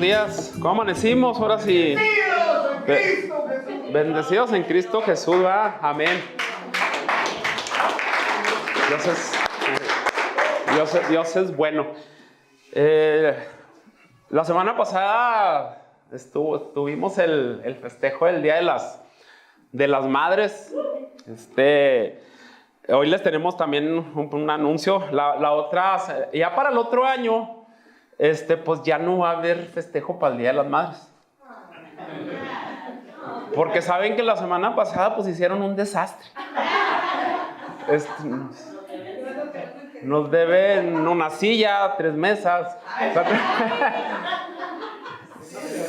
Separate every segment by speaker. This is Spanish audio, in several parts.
Speaker 1: Buenos días, ¿cómo amanecimos? Ahora sí. Bendecidos en Cristo Jesús, ¿verdad? Amén. Dios es bueno. La semana pasada tuvimos el festejo del Día de las Madres. Hoy les tenemos también un anuncio. La otra, ya para el otro año, pues ya no va a haber festejo para el Día de las Madres. Porque saben que la semana pasada pues hicieron un desastre. Nos deben una silla, 3 mesas.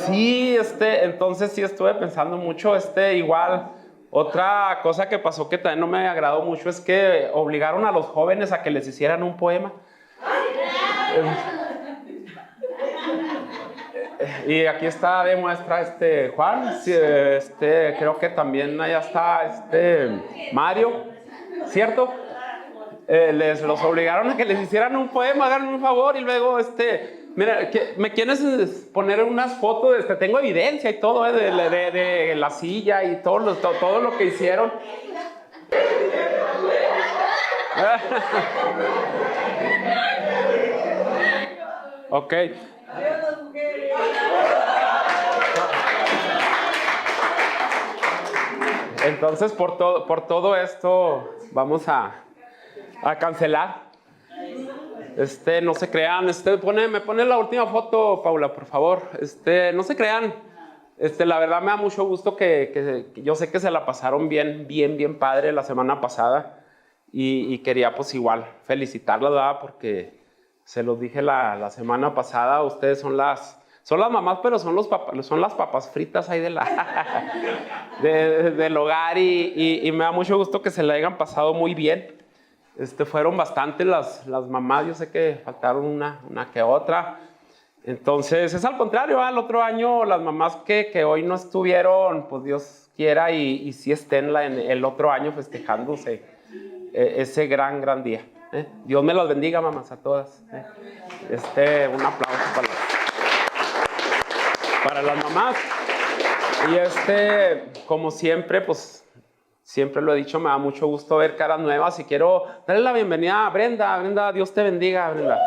Speaker 1: Sí, entonces sí estuve pensando mucho, igual. Otra cosa que pasó que también no me agradó mucho es que obligaron a los jóvenes a que les hicieran un poema. Y aquí está de muestra Juan, sí, creo que también allá está Mario, ¿cierto? Los obligaron a que les hicieran un poema, háganme un favor, y luego mira, ¿me quieres poner unas fotos? Tengo evidencia y todo, de la silla y todo lo que hicieron. Ok. Entonces, por todo esto, vamos a cancelar. No se crean. Me pone la última foto, Paula, por favor. No se crean. La verdad me da mucho gusto que yo sé que se la pasaron bien padre la semana pasada. Y quería, pues, igual felicitarlas, ¿verdad? Porque se los dije la semana pasada. Ustedes son las mamás, pero son las papas fritas ahí del hogar. Y me da mucho gusto que se la hayan pasado muy bien. Fueron bastantes las mamás, yo sé que faltaron una que otra. Entonces, es al contrario, el otro año las mamás que hoy no estuvieron, pues Dios quiera y sí estén en el otro año festejándose ese gran día. Dios me las bendiga, mamás, a todas. Un aplauso para las mamás. Y como siempre, pues siempre lo he dicho, me da mucho gusto ver caras nuevas y quiero darle la bienvenida a Brenda. Brenda, Dios te bendiga, Brenda.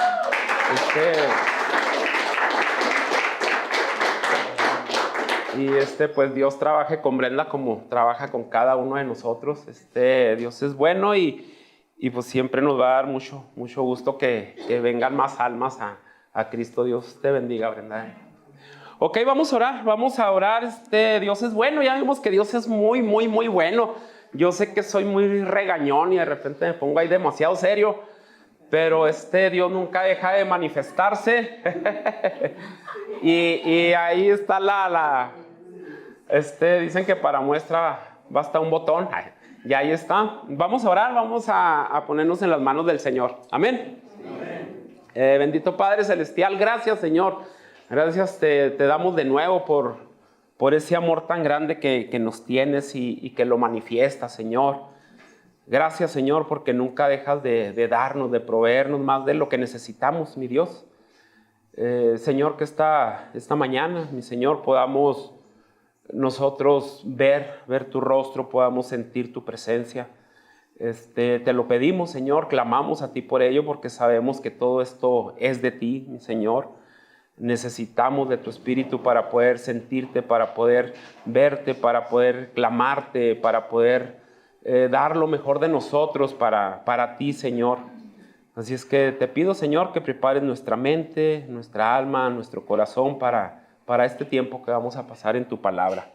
Speaker 1: Y pues Dios trabaje con Brenda como trabaja con cada uno de nosotros. Dios es bueno y pues siempre nos va a dar mucho gusto que vengan más almas a Cristo. Dios te bendiga, Brenda. Ok, vamos a orar. Dios es bueno, ya vimos que Dios es muy bueno. Yo sé que soy muy regañón y de repente me pongo ahí demasiado serio, pero Dios nunca deja de manifestarse. y ahí está dicen que para muestra basta un botón. Y ahí está. Vamos a orar, vamos a ponernos en las manos del Señor. Amén. Bendito Padre Celestial, gracias, Señor. Gracias te damos de nuevo por ese amor tan grande que nos tienes y que lo manifiestas, Señor. Gracias, Señor, porque nunca dejas de darnos, de proveernos más de lo que necesitamos, mi Dios. Señor, que esta mañana, mi Señor, podamos nosotros ver tu rostro, podamos sentir tu presencia. Te lo pedimos, Señor, clamamos a ti por ello, porque sabemos que todo esto es de ti, mi Señor. Necesitamos de tu Espíritu para poder sentirte, para poder verte, para poder clamarte, para poder dar lo mejor de nosotros para ti, Señor. Así es que te pido, Señor, que prepares nuestra mente, nuestra alma, nuestro corazón para este tiempo que vamos a pasar en tu palabra.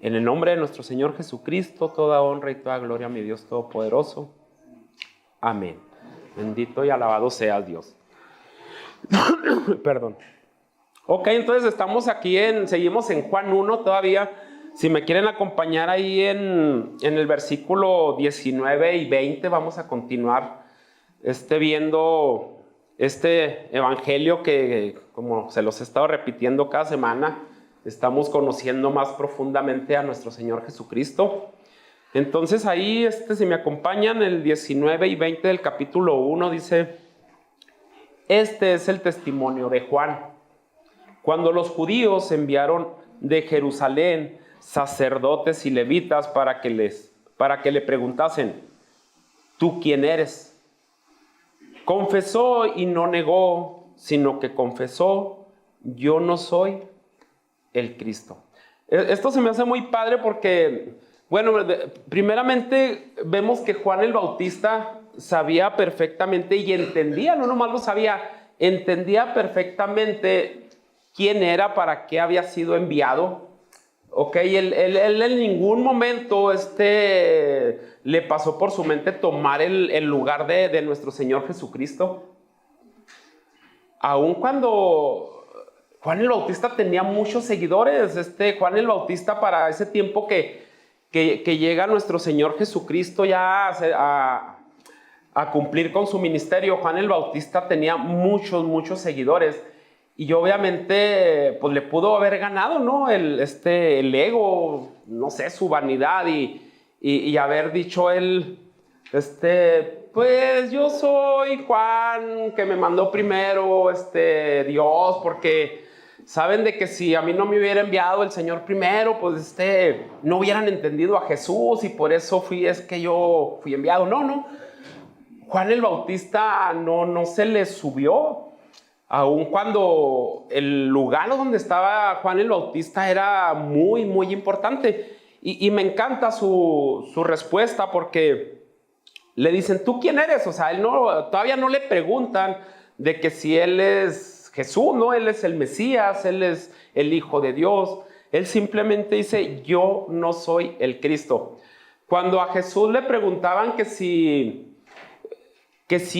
Speaker 1: En el nombre de nuestro Señor Jesucristo, toda honra y toda gloria a mi Dios Todopoderoso. Amén. Bendito y alabado seas, Dios. Perdón. Ok, entonces estamos aquí seguimos en Juan 1 todavía. Si me quieren acompañar ahí en el versículo 19 y 20, vamos a continuar viendo este evangelio que, como se los he estado repitiendo cada semana, estamos conociendo más profundamente a nuestro Señor Jesucristo. Entonces ahí, si me acompañan, el 19 y 20 del capítulo 1 dice: este es el testimonio de Juan, cuando los judíos enviaron de Jerusalén sacerdotes y levitas para que le preguntasen: ¿tú quién eres? Confesó y no negó, sino que confesó: yo no soy el Cristo. Esto se me hace muy padre porque, bueno, primeramente vemos que Juan el Bautista sabía perfectamente y entendía, no nomás lo sabía, entendía perfectamente quién era, para qué había sido enviado. Ok, él en ningún momento le pasó por su mente tomar el lugar de nuestro Señor Jesucristo. Aun cuando Juan el Bautista tenía muchos seguidores, Juan el Bautista, para ese tiempo que llega nuestro Señor Jesucristo ya a cumplir con su ministerio, Juan el Bautista tenía muchos seguidores. Y obviamente, pues le pudo haber ganado, ¿no? El ego, no sé, su vanidad y haber dicho él, pues yo soy Juan, que me mandó primero, Dios, porque saben de que si a mí no me hubiera enviado el Señor primero, pues no hubieran entendido a Jesús y por eso yo fui enviado. No. Juan el Bautista no se le subió. Aun cuando el lugar donde estaba Juan el Bautista era muy importante. Y me encanta su respuesta, porque le dicen: ¿tú quién eres? O sea, todavía no le preguntan de que si él es Jesús, ¿no? Él es el Mesías, él es el Hijo de Dios. Él simplemente dice: yo no soy el Cristo. Cuando a Jesús le preguntaban que si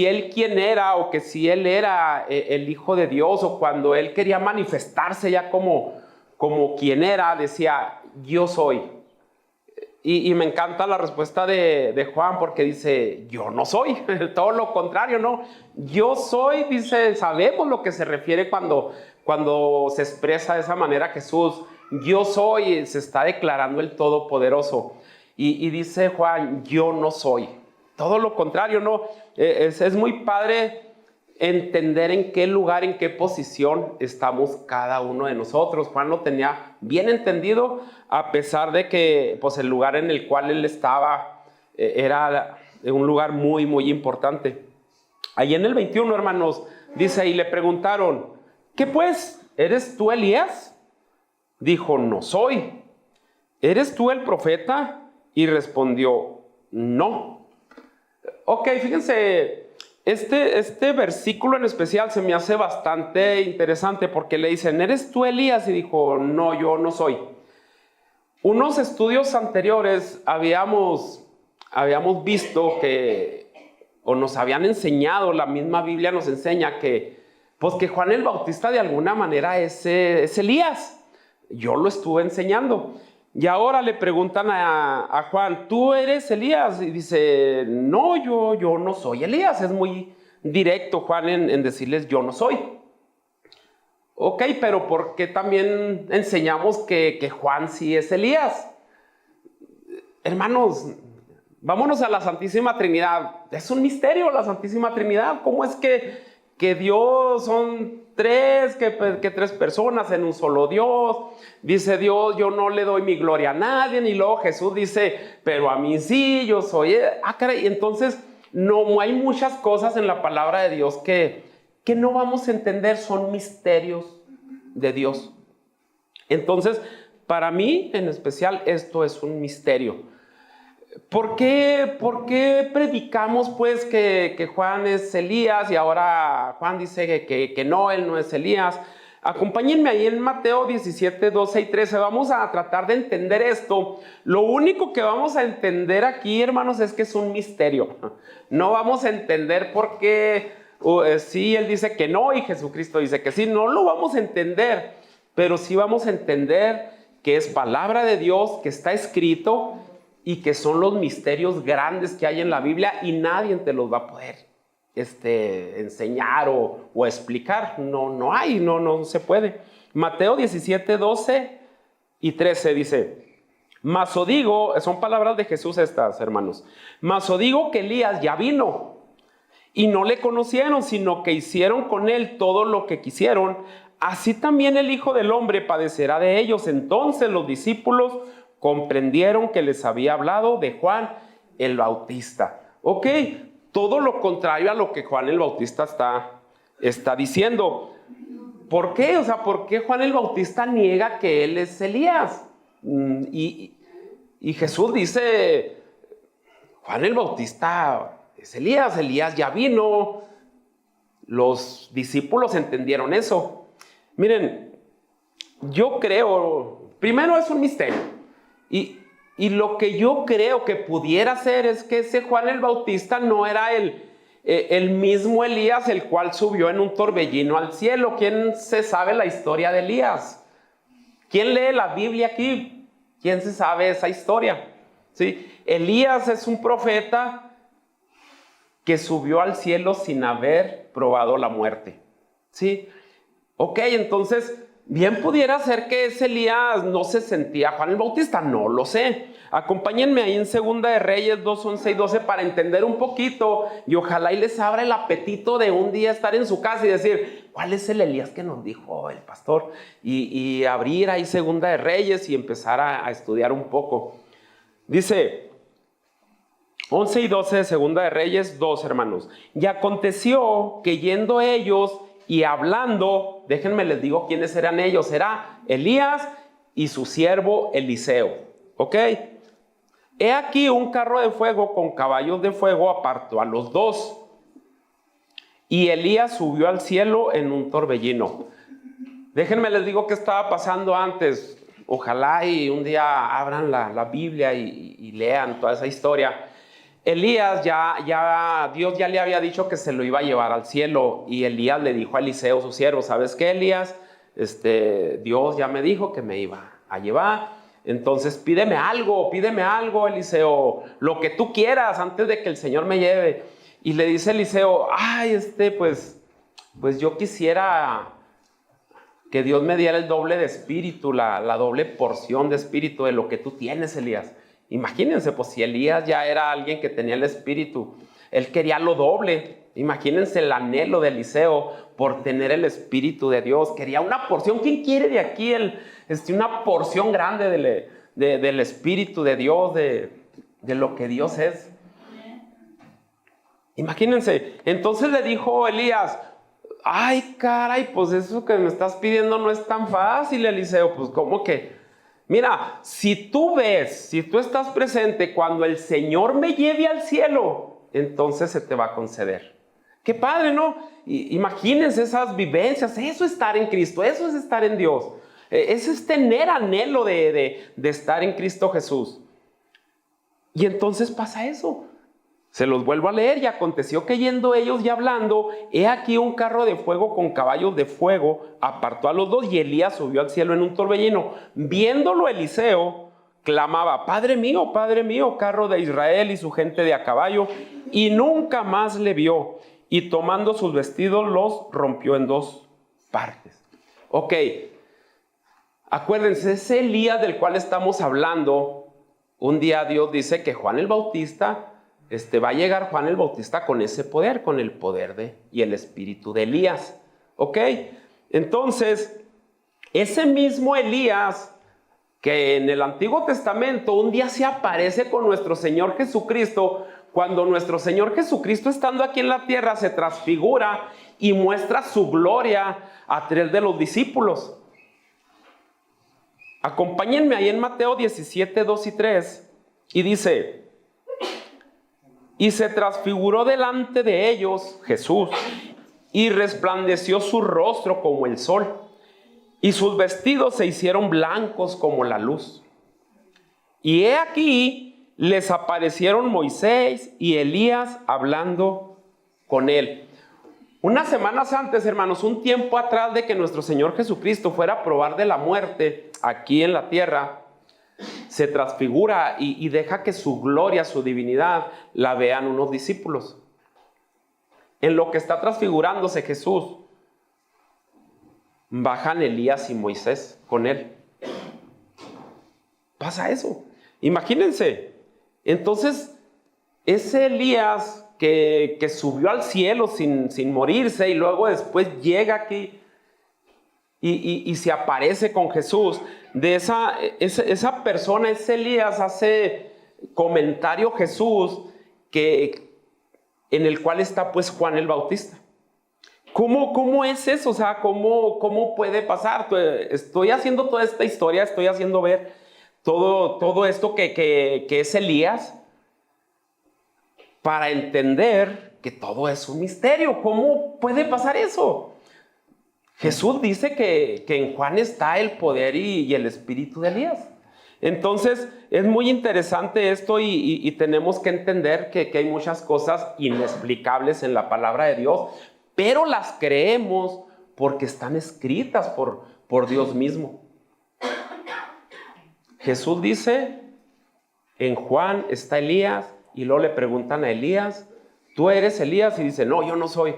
Speaker 1: él quién era, o que si él era el Hijo de Dios, o cuando él quería manifestarse ya como quien era, decía: yo soy. Y me encanta la respuesta de Juan, porque dice: yo no soy, todo lo contrario, no. Yo soy, dice, sabemos lo que se refiere cuando se expresa de esa manera Jesús. Yo soy, se está declarando el Todopoderoso. Y dice Juan: yo no soy. Todo lo contrario, no. Es muy padre entender en qué lugar, en qué posición estamos cada uno de nosotros. Juan lo tenía bien entendido, a pesar de que pues, el lugar en el cual él estaba era un lugar muy importante. Ahí en el 21, hermanos, dice: y le preguntaron: ¿qué pues? ¿Eres tú Elías? Dijo: no soy. ¿Eres tú el profeta? Y respondió: no. Ok, fíjense, este versículo en especial se me hace bastante interesante, porque le dicen: ¿eres tú Elías? Y dijo: no, yo no soy. Unos estudios anteriores habíamos visto o nos habían enseñado, la misma Biblia nos enseña que Juan el Bautista de alguna manera es Elías. Yo lo estuve enseñando. Y ahora le preguntan a Juan: ¿tú eres Elías? Y dice: no, yo no soy Elías. Es muy directo Juan en decirles: yo no soy. Ok, pero ¿por qué también enseñamos que Juan sí es Elías? Hermanos, vámonos a la Santísima Trinidad. Es un misterio la Santísima Trinidad. ¿Cómo es que Dios son tres, que tres personas en un solo Dios? Dice Dios: yo no le doy mi gloria a nadie. Y luego Jesús dice: pero a mí sí, yo soy. Caray. Entonces no hay muchas cosas en la palabra de Dios que no vamos a entender. Son misterios de Dios. Entonces, para mí en especial, esto es un misterio. ¿Por qué predicamos pues que Juan es Elías y ahora Juan dice que no, él no es Elías? Acompáñenme ahí en Mateo 17, 12 y 13. Vamos a tratar de entender esto. Lo único que vamos a entender aquí, hermanos, es que es un misterio. No vamos a entender por qué sí, él dice que no y Jesucristo dice que sí. No lo vamos a entender, pero sí vamos a entender que es palabra de Dios, que está escrito, y que son los misterios grandes que hay en la Biblia, y nadie te los va a poder enseñar o explicar. No se puede. Mateo 17, 12 y 13 dice: mas os digo, son palabras de Jesús estas, hermanos: mas os digo que Elías ya vino, y no le conocieron, sino que hicieron con él todo lo que quisieron, así también el Hijo del Hombre padecerá de ellos. Entonces los discípulos comprendieron que les había hablado de Juan el Bautista. Ok, todo lo contrario a lo que Juan el Bautista está diciendo. ¿Por qué? O sea, ¿por qué Juan el Bautista niega que él es Elías? Y Jesús dice, Juan el Bautista es Elías, Elías ya vino. Los discípulos entendieron eso. Miren, yo creo, primero es un misterio. Y lo que yo creo que pudiera ser es que ese Juan el Bautista no era el mismo Elías, el cual subió en un torbellino al cielo. ¿Quién se sabe la historia de Elías? ¿Quién lee la Biblia aquí? ¿Quién se sabe esa historia? ¿Sí? Elías es un profeta que subió al cielo sin haber probado la muerte. ¿Sí? Ok, entonces, bien pudiera ser que ese Elías no se sentía Juan el Bautista, no lo sé. Acompáñenme ahí en 2 de Reyes 2, 11 y 12 para entender un poquito y ojalá y les abra el apetito de un día estar en su casa y decir, ¿cuál es el Elías que nos dijo el pastor? Y abrir ahí 2 de Reyes y empezar a estudiar un poco. Dice 11 y 12 de 2 de Reyes 2, hermanos. Y aconteció que yendo ellos y hablando, déjenme les digo quiénes eran ellos. Era Elías y su siervo Eliseo. ¿Ok? He aquí un carro de fuego con caballos de fuego apartó a los dos. Y Elías subió al cielo en un torbellino. Déjenme les digo qué estaba pasando antes. Ojalá y un día abran la Biblia y lean toda esa historia. Elías Dios ya le había dicho que se lo iba a llevar al cielo. Y Elías le dijo a Eliseo, su siervo, ¿sabes qué, Elías? Dios ya me dijo que me iba a llevar. Entonces pídeme algo, Eliseo, lo que tú quieras antes de que el Señor me lleve. Y le dice Eliseo, pues yo quisiera que Dios me diera el doble de espíritu, la doble porción de espíritu de lo que tú tienes, Elías. Imagínense, pues si Elías ya era alguien que tenía el espíritu, él quería lo doble. Imagínense el anhelo de Eliseo por tener el espíritu de Dios. Quería una porción. ¿Quién quiere de aquí una porción grande del espíritu de Dios, de lo que Dios es? Imagínense. Entonces le dijo Elías, ay, caray, pues eso que me estás pidiendo no es tan fácil, Eliseo. Pues, ¿cómo que? Mira, si tú estás presente cuando el Señor me lleve al cielo, entonces se te va a conceder. Qué padre, ¿no? Imagínense esas vivencias, eso es estar en Cristo, eso es estar en Dios. Eso es tener anhelo de estar en Cristo Jesús. Y entonces pasa eso. Se los vuelvo a leer. Y aconteció que yendo ellos y hablando, he aquí un carro de fuego con caballos de fuego apartó a los dos y Elías subió al cielo en un torbellino. Viéndolo Eliseo, clamaba, Padre mío, carro de Israel y su gente de a caballo. Y nunca más le vio. Y tomando sus vestidos los rompió en 2 partes. Ok. Acuérdense, ese Elías del cual estamos hablando, un día Dios dice que Juan el Bautista, va a llegar Juan el Bautista con ese poder, con el poder y el espíritu de Elías. ¿Ok? Entonces, ese mismo Elías que en el Antiguo Testamento un día se aparece con nuestro Señor Jesucristo, cuando nuestro Señor Jesucristo estando aquí en la tierra se transfigura y muestra su gloria a 3 de los discípulos. Acompáñenme ahí en Mateo 17, 2 y 3. Y dice, y se transfiguró delante de ellos Jesús, y resplandeció su rostro como el sol, y sus vestidos se hicieron blancos como la luz. Y he aquí, les aparecieron Moisés y Elías hablando con él. Unas semanas antes, hermanos, un tiempo atrás de que nuestro Señor Jesucristo fuera a probar de la muerte aquí en la tierra, se transfigura y deja que su gloria, su divinidad, la vean unos discípulos. En lo que está transfigurándose Jesús, bajan Elías y Moisés con él. Pasa eso. Imagínense. Entonces, ese Elías que subió al cielo sin morirse y luego después llega aquí, y se aparece con Jesús, de esa persona, ese Elías, hace comentario Jesús en el cual está pues Juan el Bautista. ¿Cómo es eso? O sea, ¿cómo puede pasar? Estoy haciendo toda esta historia, estoy haciendo ver todo esto que es Elías, para entender que todo es un misterio. ¿Cómo puede pasar eso? Jesús dice que en Juan está el poder y el espíritu de Elías. Entonces es muy interesante esto y tenemos que entender que hay muchas cosas inexplicables en la palabra de Dios, pero las creemos porque están escritas por Dios mismo. Jesús dice, en Juan está Elías, y luego le preguntan a Elías, ¿tú eres Elías? Y dice, no, yo no soy.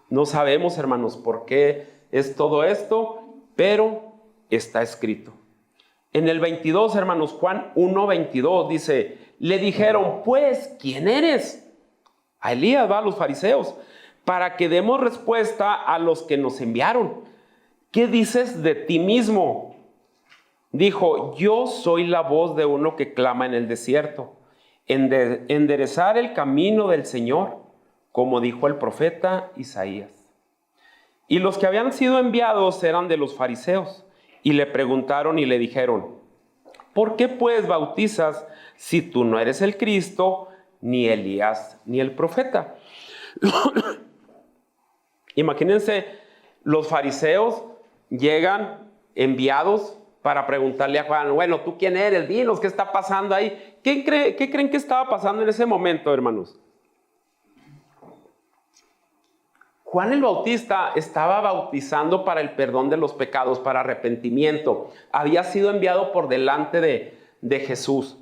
Speaker 1: No sabemos, hermanos, por qué es todo esto, pero está escrito. En el 22, hermanos, Juan 1:22 dice, le dijeron, pues, ¿quién eres? A Elías, va, a los fariseos, para que demos respuesta a los que nos enviaron. ¿Qué dices de ti mismo? Dijo, yo soy la voz de uno que clama en el desierto, enderezar el camino del Señor, como dijo el profeta Isaías. Y los que habían sido enviados eran de los fariseos, y le preguntaron y le dijeron, ¿por qué pues bautizas si tú no eres el Cristo, ni Elías, ni el profeta? Imagínense, los fariseos llegan enviados para preguntarle a Juan, bueno, ¿tú quién eres? Dinos, ¿qué está pasando ahí? ¿Qué creen que estaba pasando en ese momento, hermanos? Juan el Bautista estaba bautizando para el perdón de los pecados, para arrepentimiento. Había sido enviado por delante de Jesús.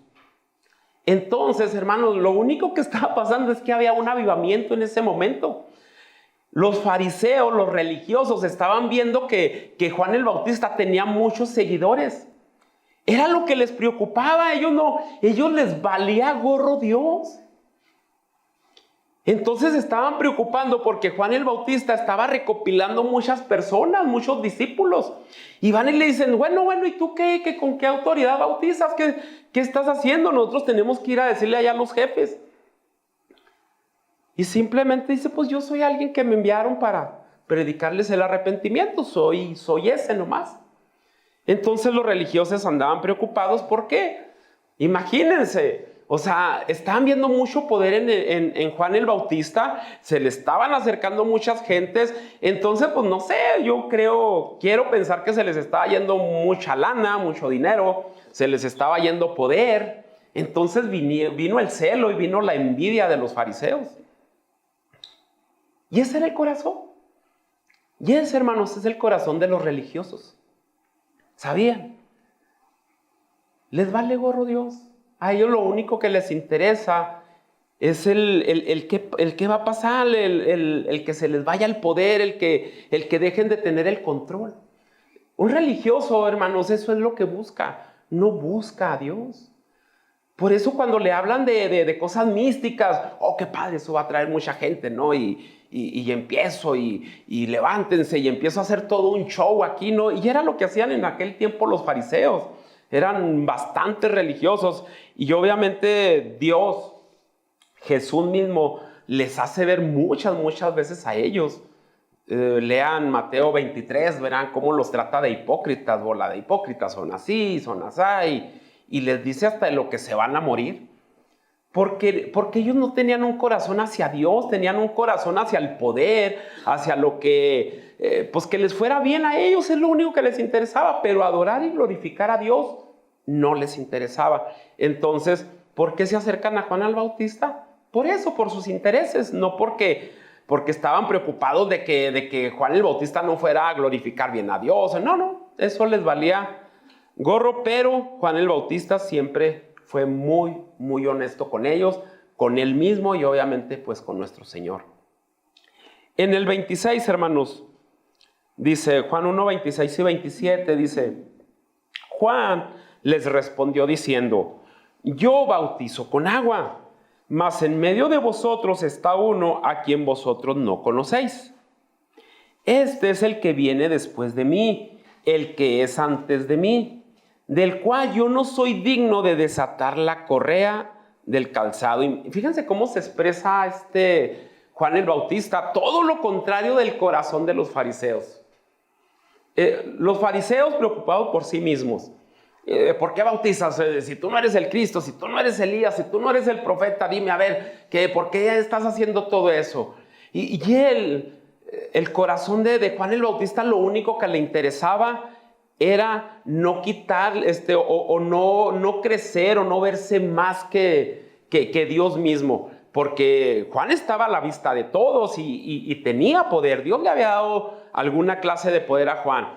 Speaker 1: Entonces, hermanos, lo único que estaba pasando es que había un avivamiento en ese momento. Los fariseos, los religiosos, estaban viendo que Juan el Bautista tenía muchos seguidores. Era lo que les preocupaba. Ellos les valía gorro Dios. Entonces estaban preocupando porque Juan el Bautista estaba recopilando muchas personas, muchos discípulos. Y van y le dicen, bueno, ¿y tú qué? ¿Con qué autoridad bautizas? ¿Qué estás haciendo? Nosotros tenemos que ir a decirle allá a los jefes. Y simplemente dice, pues yo soy alguien que me enviaron para predicarles el arrepentimiento. Soy ese nomás. Entonces los religiosos andaban preocupados. ¿Por qué? Imagínense. O sea, estaban viendo mucho poder en Juan el Bautista. Se le estaban acercando muchas gentes. Entonces, pues no sé, quiero pensar que se les estaba yendo mucha lana, mucho dinero. Se les estaba yendo poder. Entonces vino el celo y vino la envidia de los fariseos. Y ese era el corazón. Y ese, hermanos, es el corazón de los religiosos. ¿Sabían? Les vale gorro Dios. A ellos lo único que les interesa es el que va a pasar, el que se les vaya el poder, el que dejen de tener el control. Un religioso, hermanos, eso es lo que busca. No busca a Dios. Por eso cuando le hablan de cosas místicas, oh, qué padre, eso va a traer mucha gente, ¿no? Y empiezo y levántense y empiezo a hacer todo un show aquí, ¿no? Y era lo que hacían en aquel tiempo los fariseos. Eran bastante religiosos y obviamente Dios, Jesús mismo, les hace ver muchas veces a ellos. Lean Mateo 23, verán cómo los trata de hipócritas, bola de hipócritas, son así, son así. Y les dice hasta de lo que se van a morir. Porque ellos no tenían un corazón hacia Dios, tenían un corazón hacia el poder, hacia lo que, pues que les fuera bien a ellos, es lo único que les interesaba, pero adorar y glorificar a Dios no les interesaba. Entonces, ¿por qué se acercan a Juan el Bautista? Por eso, por sus intereses, no porque estaban preocupados de que Juan el Bautista no fuera a glorificar bien a Dios. No, eso les valía gorro, pero Juan el Bautista siempre fue muy honesto con ellos, con él mismo y obviamente pues con nuestro Señor. En el 26, hermanos, dice Juan 1, 26 y 27, dice, Juan les respondió diciendo, yo bautizo con agua, mas en medio de vosotros está uno a quien vosotros no conocéis. Este es el que viene después de mí, el que es antes de mí, del cual yo no soy digno de desatar la correa del calzado. Y fíjense cómo se expresa Juan el Bautista, todo lo contrario del corazón de los fariseos. Los fariseos preocupados por sí mismos. ¿Por qué bautizas? Si tú no eres el Cristo, si tú no eres Elías, si tú no eres el profeta, dime a ver, ¿por qué estás haciendo todo eso? Y el corazón de Juan el Bautista, lo único que le interesaba era no quitar o no crecer o no verse más que Dios mismo, porque Juan estaba a la vista de todos y tenía poder. Dios le había dado alguna clase de poder a Juan,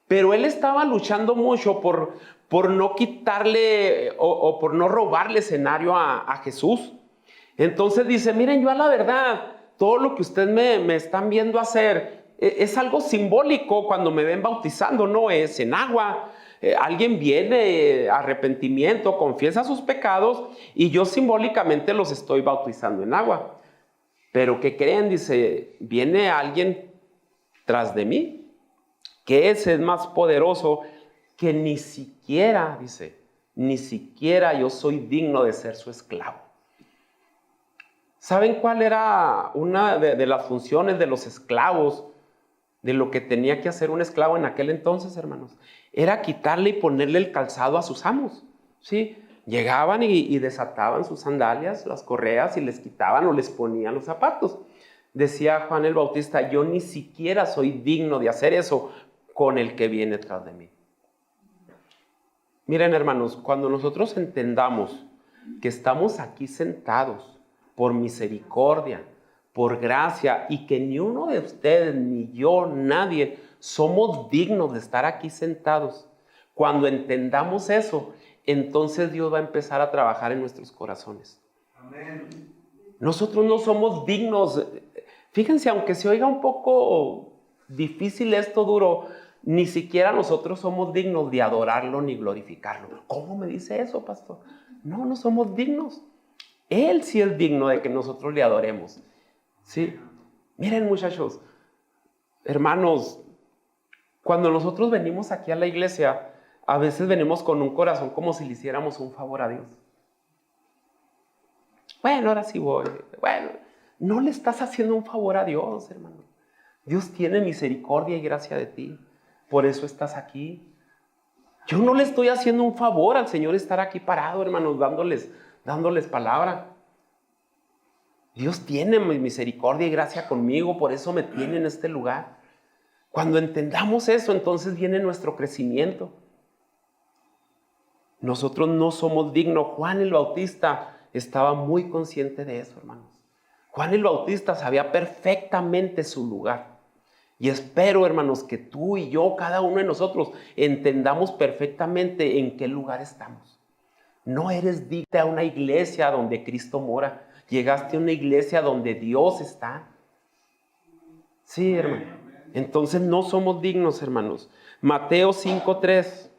Speaker 1: pero él estaba luchando mucho por no quitarle o por no robarle escenario a Jesús. Entonces dice, miren, yo a la verdad, todo lo que ustedes me están viendo hacer es algo simbólico cuando me ven bautizando, no es en agua. Alguien viene, arrepentimiento, confiesa sus pecados y yo simbólicamente los estoy bautizando en agua. Pero ¿qué creen? Dice, viene alguien tras de mí, que ese es más poderoso, que ni siquiera, dice, ni siquiera yo soy digno de ser su esclavo. ¿Saben cuál era una de las funciones de los esclavos? De lo que tenía que hacer un esclavo en aquel entonces, hermanos. Era quitarle y ponerle el calzado a sus amos. ¿Sí? Llegaban y desataban sus sandalias, las correas, y les quitaban o les ponían los zapatos. Decía Juan el Bautista, yo ni siquiera soy digno de hacer eso con el que viene tras de mí. Miren, hermanos, cuando nosotros entendamos que estamos aquí sentados por misericordia, por gracia, y que ni uno de ustedes, ni yo, nadie, somos dignos de estar aquí sentados. Cuando entendamos eso, entonces Dios va a empezar a trabajar en nuestros corazones. Amén. Nosotros no somos dignos. Fíjense, aunque se oiga un poco difícil esto, duro, ni siquiera nosotros somos dignos de adorarlo ni glorificarlo. ¿Cómo me dice eso, pastor? No somos dignos. Él sí es digno de que nosotros le adoremos. ¿Sí? Miren, muchachos, hermanos, cuando nosotros venimos aquí a la iglesia, a veces venimos con un corazón como si le hiciéramos un favor a Dios. Bueno, ahora sí voy. Bueno, no le estás haciendo un favor a Dios, hermano. Dios tiene misericordia y gracia de ti. Por eso estás aquí. Yo no le estoy haciendo un favor al Señor estar aquí parado, hermanos, dándoles palabra. Dios tiene misericordia y gracia conmigo, por eso me tiene en este lugar. Cuando entendamos eso, entonces viene nuestro crecimiento. Nosotros no somos dignos. Juan el Bautista estaba muy consciente de eso, hermanos. Juan el Bautista sabía perfectamente su lugar. Y espero, hermanos, que tú y yo, cada uno de nosotros, entendamos perfectamente en qué lugar estamos. No eres digno a una iglesia donde Cristo mora. Llegaste a una iglesia donde Dios está. Sí, hermano. Entonces no somos dignos, hermanos. Mateo 5:3.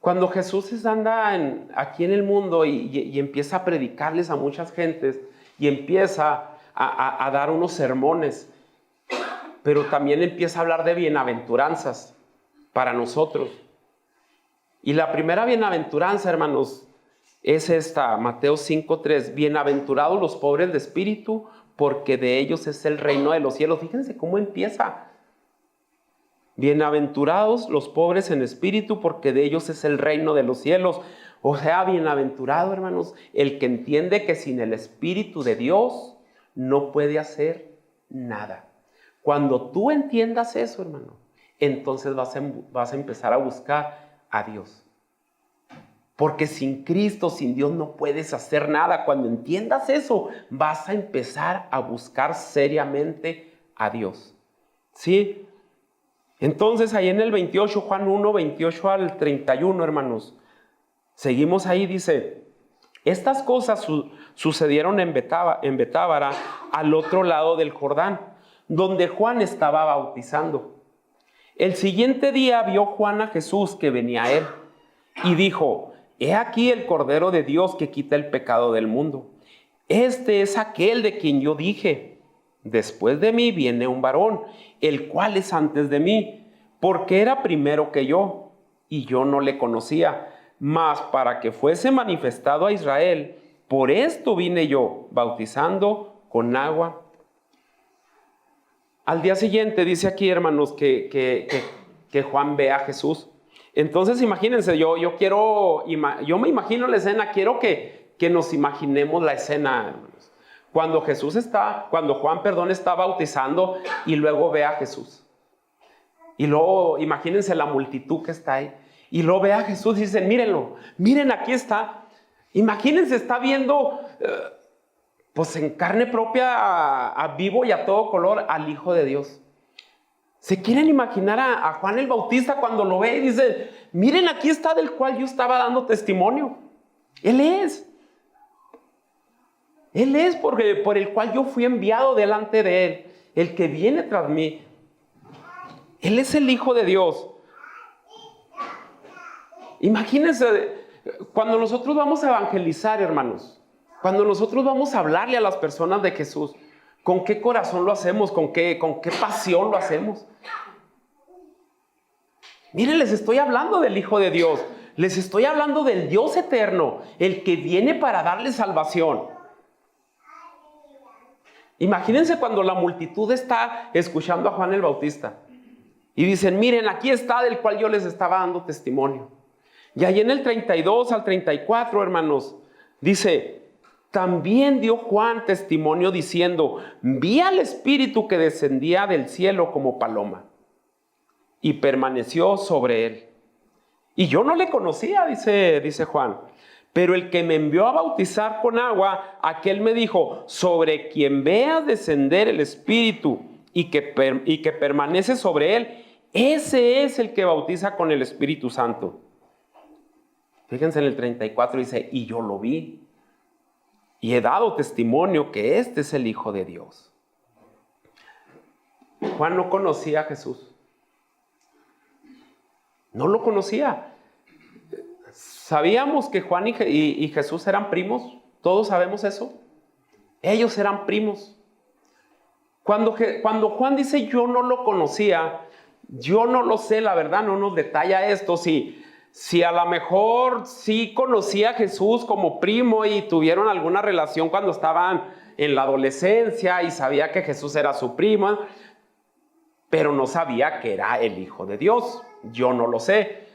Speaker 1: Cuando Jesús anda aquí en el mundo y empieza a predicarles a muchas gentes y empieza a dar unos sermones, pero también empieza a hablar de bienaventuranzas para nosotros. Y la primera bienaventuranza, hermanos, es esta, Mateo 5:3. Bienaventurados los pobres de espíritu, porque de ellos es el reino de los cielos. Fíjense cómo empieza. Bienaventurados los pobres en espíritu, porque de ellos es el reino de los cielos. O sea, bienaventurado, hermanos, el que entiende que sin el Espíritu de Dios no puede hacer nada. Cuando tú entiendas eso, hermano, entonces vas a empezar a buscar a Dios. Porque sin Cristo, sin Dios, no puedes hacer nada. Cuando entiendas eso, vas a empezar a buscar seriamente a Dios. ¿Sí? Entonces, ahí en el 28, Juan 1, 28 al 31, hermanos, seguimos ahí, dice, estas cosas sucedieron en Betábara, al otro lado del Jordán, donde Juan estaba bautizando. El siguiente día vio Juan a Jesús que venía a él y dijo, he aquí el Cordero de Dios que quita el pecado del mundo. Este es aquel de quien yo dije, después de mí viene un varón, el cual es antes de mí, porque era primero que yo, y yo no le conocía. Mas para que fuese manifestado a Israel, por esto vine yo, bautizando con agua. Al día siguiente dice aquí, hermanos, que Juan ve a Jesús. Entonces imagínense, yo me imagino la escena, quiero que nos imaginemos la escena, hermanos. Cuando Juan, está bautizando y luego ve a Jesús. Y luego imagínense la multitud que está ahí. Y luego ve a Jesús y dicen, mírenlo, miren, aquí está. Imagínense, está viendo, pues en carne propia, a vivo y a todo color, al Hijo de Dios. ¿Se quieren imaginar a Juan el Bautista cuando lo ve y dice, miren, aquí está del cual yo estaba dando testimonio? Él es por el cual yo fui enviado delante de él, el que viene tras mí. Él es el Hijo de Dios. Imagínense, cuando nosotros vamos a evangelizar, hermanos, cuando nosotros vamos a hablarle a las personas de Jesús, ¿con qué corazón lo hacemos? ¿Con qué pasión lo hacemos? Miren, les estoy hablando del Hijo de Dios. Les estoy hablando del Dios eterno, el que viene para darle salvación. Imagínense cuando la multitud está escuchando a Juan el Bautista y dicen, miren, aquí está del cual yo les estaba dando testimonio. Y ahí en el 32 al 34, hermanos, dice, también dio Juan testimonio diciendo, vi al Espíritu que descendía del cielo como paloma y permaneció sobre él. Y yo no le conocía, dice Juan, pero el que me envió a bautizar con agua, aquel me dijo, sobre quien veas descender el Espíritu y que permanece sobre él, ese es el que bautiza con el Espíritu Santo. Fíjense en el 34 dice, y yo lo vi y he dado testimonio que este es el Hijo de Dios. Juan no conocía a Jesús. No lo conocía. ¿Sabíamos que Juan y Jesús eran primos? ¿Todos sabemos eso? Ellos eran primos. Cuando Juan dice yo no lo conocía, yo no lo sé, la verdad no nos detalla esto. Si a lo mejor sí conocía a Jesús como primo y tuvieron alguna relación cuando estaban en la adolescencia y sabía que Jesús era su primo, pero no sabía que era el Hijo de Dios. Yo no lo sé.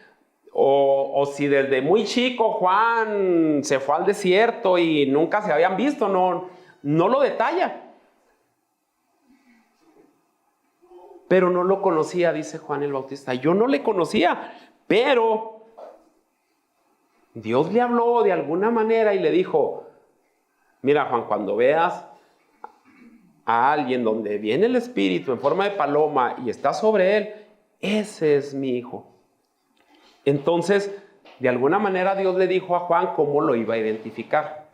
Speaker 1: O si desde muy chico Juan se fue al desierto y nunca se habían visto, no lo detalla. Pero no lo conocía, dice Juan el Bautista. Yo no le conocía, pero Dios le habló de alguna manera y le dijo, mira Juan, cuando veas a alguien donde viene el Espíritu en forma de paloma y está sobre él, ese es mi Hijo. Entonces, de alguna manera Dios le dijo a Juan cómo lo iba a identificar.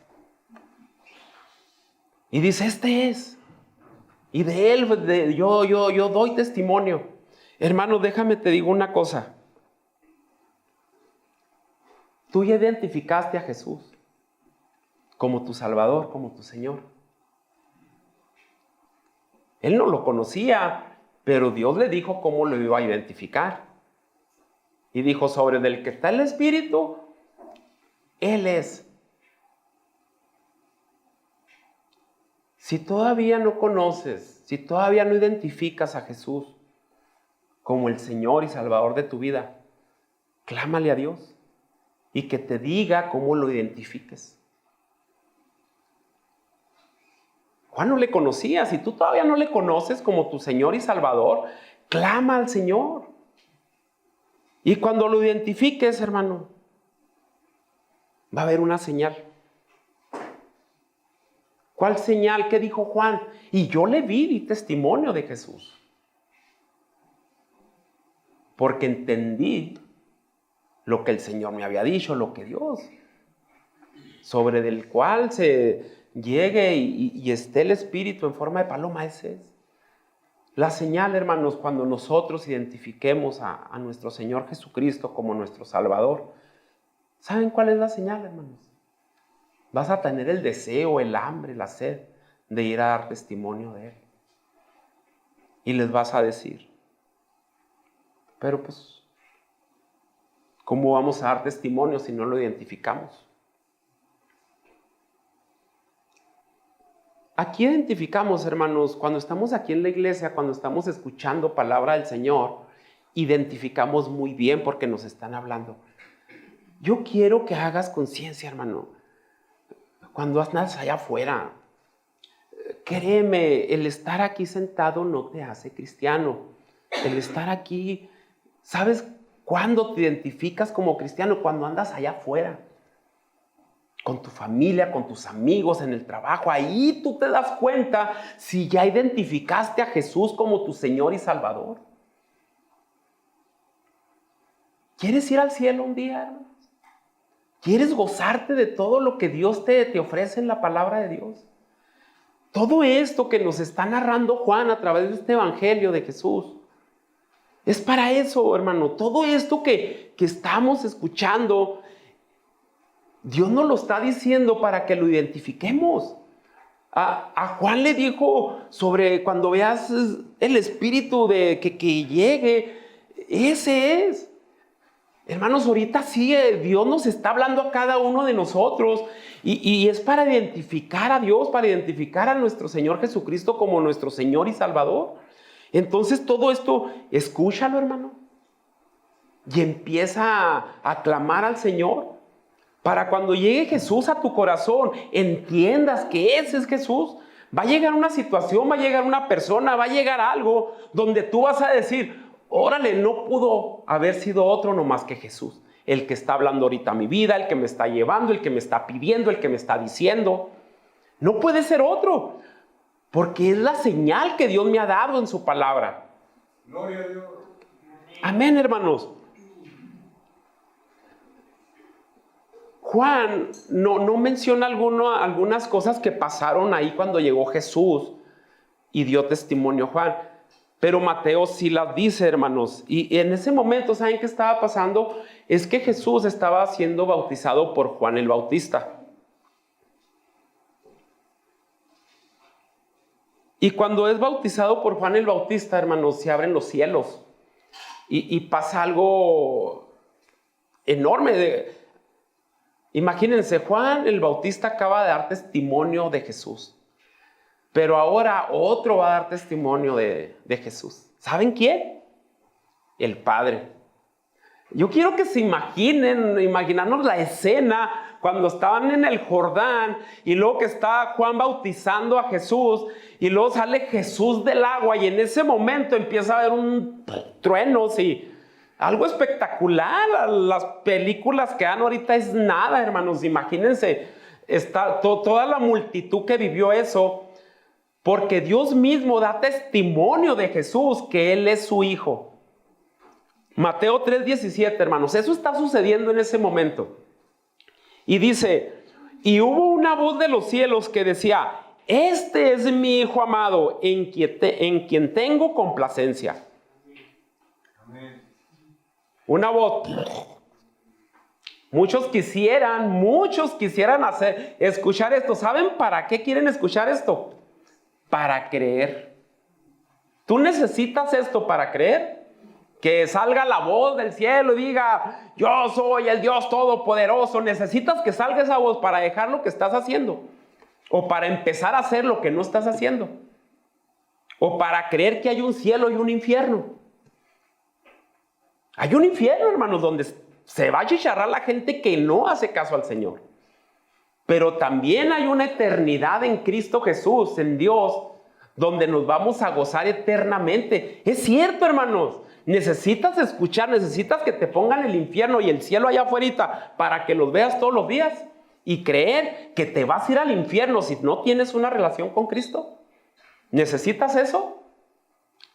Speaker 1: Y dice, este es. Y de él yo doy testimonio. Hermano, déjame te digo una cosa. Tú ya identificaste a Jesús como tu Salvador, como tu Señor. Él no lo conocía, pero Dios le dijo cómo lo iba a identificar. Y dijo, sobre el que está el Espíritu, Él es. Si todavía no conoces, si todavía no identificas a Jesús como el Señor y Salvador de tu vida, clámale a Dios y que te diga cómo lo identifiques. Juan no le conocía. Si tú todavía no le conoces como tu Señor y Salvador, clama al Señor. Y cuando lo identifiques, hermano, va a haber una señal. ¿Cuál señal? ¿Qué dijo Juan? Y yo le di testimonio de Jesús. Porque entendí lo que el Señor me había dicho, lo que Dios, sobre el cual se llegue y esté el Espíritu en forma de paloma, ese es. La señal, hermanos, cuando nosotros identifiquemos a nuestro Señor Jesucristo como nuestro Salvador, ¿saben cuál es la señal, hermanos? Vas a tener el deseo, el hambre, la sed de ir a dar testimonio de Él. Y les vas a decir, pero pues, ¿cómo vamos a dar testimonio si no lo identificamos? Aquí identificamos, hermanos, cuando estamos aquí en la iglesia, cuando estamos escuchando palabra del Señor, identificamos muy bien porque nos están hablando. Yo quiero que hagas conciencia, hermano. Cuando andas allá afuera, créeme, el estar aquí sentado no te hace cristiano. El estar aquí, ¿sabes cuándo te identificas como cristiano? Cuando andas allá afuera, con tu familia, con tus amigos, en el trabajo. Ahí tú te das cuenta si ya identificaste a Jesús como tu Señor y Salvador. ¿Quieres ir al cielo un día, hermano? ¿Quieres gozarte de todo lo que Dios te ofrece en la palabra de Dios? Todo esto que nos está narrando Juan a través de este evangelio de Jesús, es para eso, hermano. Todo esto que estamos escuchando, Dios nos lo está diciendo para que lo identifiquemos. A Juan le dijo sobre cuando veas el espíritu de que llegue, ese es. Hermanos, ahorita sí, Dios nos está hablando a cada uno de nosotros y es para identificar a Dios, para identificar a nuestro Señor Jesucristo como nuestro Señor y Salvador. Entonces todo esto, escúchalo, hermano, y empieza a clamar al Señor para cuando llegue Jesús a tu corazón, entiendas que ese es Jesús. Va a llegar una situación, va a llegar una persona, va a llegar algo donde tú vas a decir, órale, no pudo haber sido otro nomás que Jesús. El que está hablando ahorita mi vida, el que me está llevando, el que me está pidiendo, el que me está diciendo. No puede ser otro, porque es la señal que Dios me ha dado en su palabra. Gloria a Dios. Amén, hermanos. Juan no menciona algunas cosas que pasaron ahí cuando llegó Jesús y dio testimonio Juan. Pero Mateo sí las dice, hermanos. Y en ese momento, ¿saben qué estaba pasando? Es que Jesús estaba siendo bautizado por Juan el Bautista. Y cuando es bautizado por Juan el Bautista, hermanos, se abren los cielos. Y pasa algo enorme. Imagínense, Juan el Bautista acaba de dar testimonio de Jesús. Pero ahora otro va a dar testimonio de Jesús. ¿Saben quién? El Padre. Yo quiero que se imaginarnos la escena cuando estaban en el Jordán y luego que está Juan bautizando a Jesús y luego sale Jesús del agua y en ese momento empieza a haber un trueno, sí. Algo espectacular. Las películas que dan ahorita es nada, hermanos. Imagínense, está toda la multitud que vivió eso. Porque Dios mismo da testimonio de Jesús, que Él es su Hijo. Mateo 3:17, hermanos. Eso está sucediendo en ese momento. Y dice, y hubo una voz de los cielos que decía, este es mi Hijo amado, en quien tengo complacencia. Amén. Una voz. Muchos quisieran escuchar esto. ¿Saben para qué quieren escuchar esto? Para creer. ¿Tú necesitas esto para creer? Que salga la voz del cielo y diga, yo soy el Dios Todopoderoso. ¿Necesitas que salga esa voz para dejar lo que estás haciendo? ¿O para empezar a hacer lo que no estás haciendo? ¿O para creer que hay un cielo y un infierno? Hay un infierno, hermanos, donde se va a chicharrar la gente que no hace caso al Señor. Pero también hay una eternidad en Cristo Jesús, en Dios, donde nos vamos a gozar eternamente. Es cierto, hermanos. Necesitas escuchar, necesitas que te pongan el infierno y el cielo allá afuera para que los veas todos los días y creer que te vas a ir al infierno si no tienes una relación con Cristo. ¿Necesitas eso?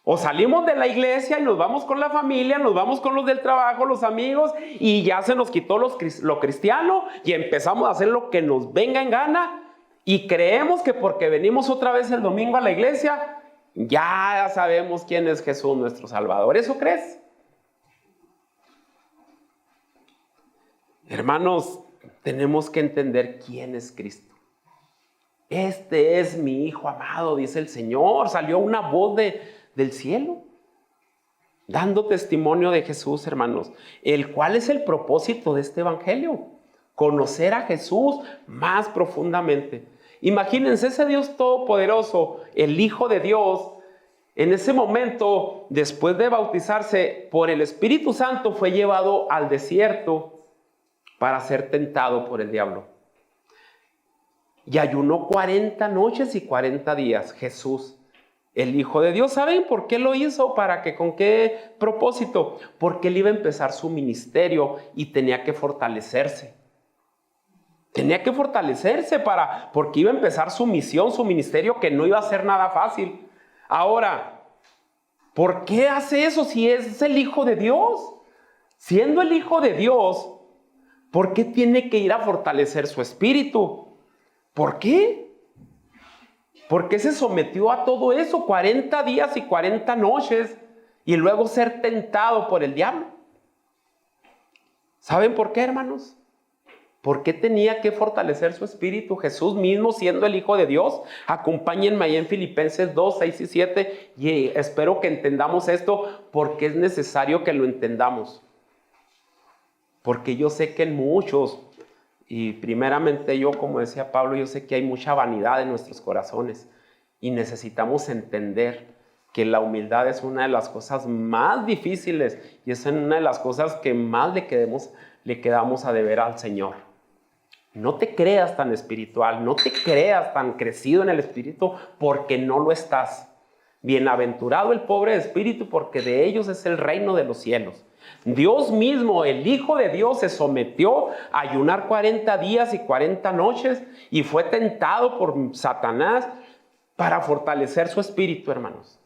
Speaker 1: O salimos de la iglesia y nos vamos con la familia, nos vamos con los del trabajo, los amigos, y ya se nos quitó lo cristiano y empezamos a hacer lo que nos venga en gana y creemos que porque venimos otra vez el domingo a la iglesia, ya sabemos quién es Jesús nuestro Salvador. ¿Eso crees? Hermanos, tenemos que entender quién es Cristo. Este es mi Hijo amado, dice el Señor. Salió una voz de del cielo, dando testimonio de Jesús, hermanos. ¿Cuál es el propósito de este evangelio? Conocer a Jesús más profundamente. Imagínense ese Dios todopoderoso, el Hijo de Dios. En ese momento, después de bautizarse por el Espíritu Santo, fue llevado al desierto para ser tentado por el diablo. Y ayunó 40 noches y 40 días, Jesús, el Hijo de Dios. ¿Saben por qué lo hizo? ¿Con qué propósito? Porque él iba a empezar su ministerio y tenía que fortalecerse. Tenía que fortalecerse porque iba a empezar su misión, su ministerio, que no iba a ser nada fácil. Ahora, ¿por qué hace eso si es el Hijo de Dios? Siendo el Hijo de Dios, ¿por qué tiene que ir a fortalecer su espíritu? ¿Por qué? ¿Por qué se sometió a todo eso? 40 días y 40 noches y luego ser tentado por el diablo. ¿Saben por qué, hermanos? ¿Por qué tenía que fortalecer su espíritu? Jesús mismo, siendo el Hijo de Dios. Acompáñenme ahí en Filipenses 2, 6 y 7. Y espero que entendamos esto porque es necesario que lo entendamos. Porque yo sé que en muchos, y primeramente yo, como decía Pablo, yo sé que hay mucha vanidad en nuestros corazones. Y necesitamos entender que la humildad es una de las cosas más difíciles y es una de las cosas que más le quedamos a deber al Señor. No te creas tan espiritual, no te creas tan crecido en el espíritu porque no lo estás. Bienaventurado el pobre de espíritu porque de ellos es el reino de los cielos. Dios mismo, el Hijo de Dios, se sometió a ayunar 40 días y 40 noches y fue tentado por Satanás para fortalecer su espíritu, hermanos.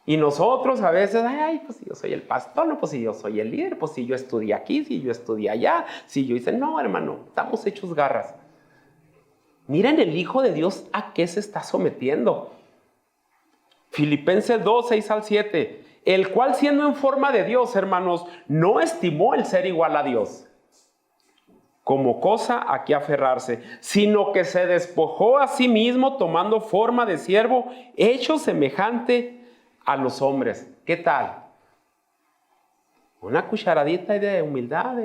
Speaker 1: Y nosotros a veces, pues si yo soy el pastor, no, pues si yo soy el líder, pues si yo estudié aquí, si yo estudié allá, si yo hice, no, hermano, estamos hechos garras. Miren el Hijo de Dios a qué se está sometiendo. Filipenses 2, 6 al 7, el cual siendo en forma de Dios, hermanos, no estimó el ser igual a Dios como cosa a que aferrarse, sino que se despojó a sí mismo tomando forma de siervo, hecho semejante a los hombres. ¿Qué tal? Una cucharadita de humildad.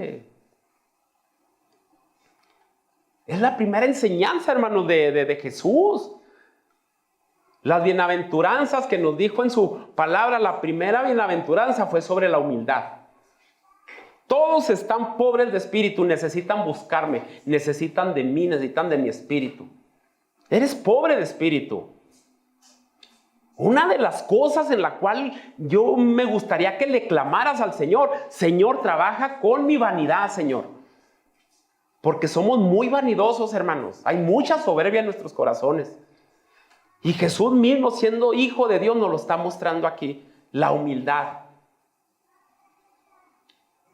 Speaker 1: Es la primera enseñanza, hermanos, de Jesús. Las bienaventuranzas que nos dijo en su palabra, la primera bienaventuranza fue sobre la humildad. Todos están pobres de espíritu, necesitan buscarme, necesitan de mí, necesitan de mi espíritu. Eres pobre de espíritu. Una de las cosas en la cual yo me gustaría que le clamaras al Señor, Señor, trabaja con mi vanidad, Señor. Porque somos muy vanidosos, hermanos. Hay mucha soberbia en nuestros corazones. Y Jesús mismo, siendo Hijo de Dios, nos lo está mostrando aquí. La humildad.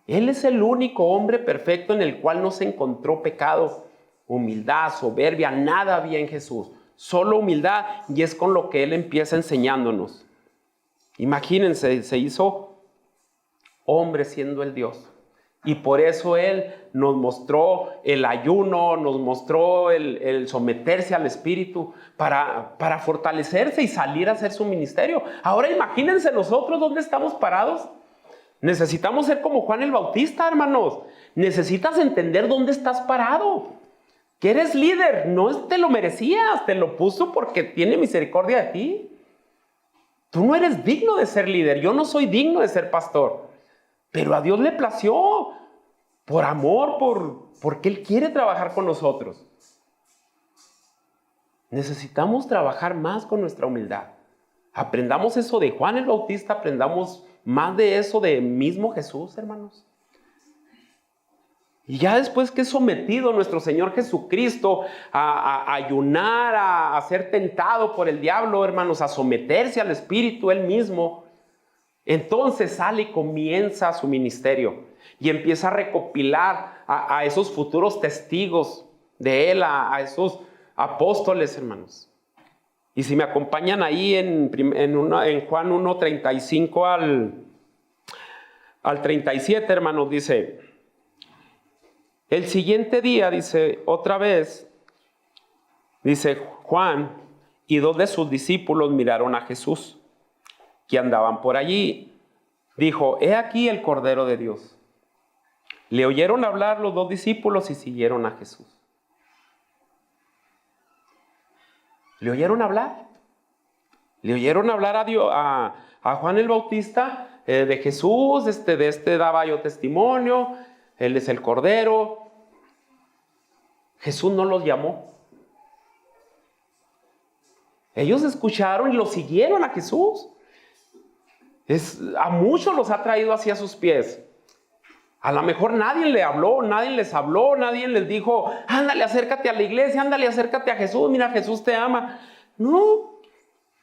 Speaker 1: Él es el único hombre perfecto en el cual no se encontró pecado, humildad, soberbia, nada había en Jesús. Solo humildad, y es con lo que Él empieza enseñándonos. Imagínense, se hizo hombre siendo el Dios. Y por eso Él nos mostró el ayuno, nos mostró el someterse al Espíritu para fortalecerse y salir a hacer su ministerio. Ahora imagínense nosotros dónde estamos parados. Necesitamos ser como Juan el Bautista, hermanos. Necesitas entender dónde estás parado. Que eres líder, no te lo merecías, te lo puso porque tiene misericordia de ti. Tú no eres digno de ser líder, yo no soy digno de ser pastor. Pero a Dios le plació, por amor, porque Él quiere trabajar con nosotros. Necesitamos trabajar más con nuestra humildad. Aprendamos eso de Juan el Bautista, aprendamos más de eso de mismo Jesús, hermanos. Y ya después que es sometido nuestro Señor Jesucristo a ayunar, a ser tentado por el diablo, hermanos, a someterse al Espíritu Él mismo, entonces sale y comienza su ministerio y empieza a recopilar a esos futuros testigos de Él, a esos apóstoles, hermanos. Y si me acompañan ahí en Juan 1, 35 al 37, hermanos, dice: el siguiente día, dice, otra vez, dice Juan, y 2 de sus discípulos miraron a Jesús que andaban por allí. Dijo: he aquí el Cordero de Dios. Le oyeron hablar los 2 discípulos y siguieron a Jesús. ¿Le oyeron hablar? ¿Le oyeron hablar a Juan el Bautista de Jesús? De este daba yo testimonio. Él es el Cordero. Jesús no los llamó. Ellos escucharon y lo siguieron a Jesús. A muchos los ha traído hacia sus pies. A lo mejor nadie le habló, nadie les habló, nadie les dijo: ándale, acércate a la iglesia, ándale, acércate a Jesús, mira, Jesús te ama. No,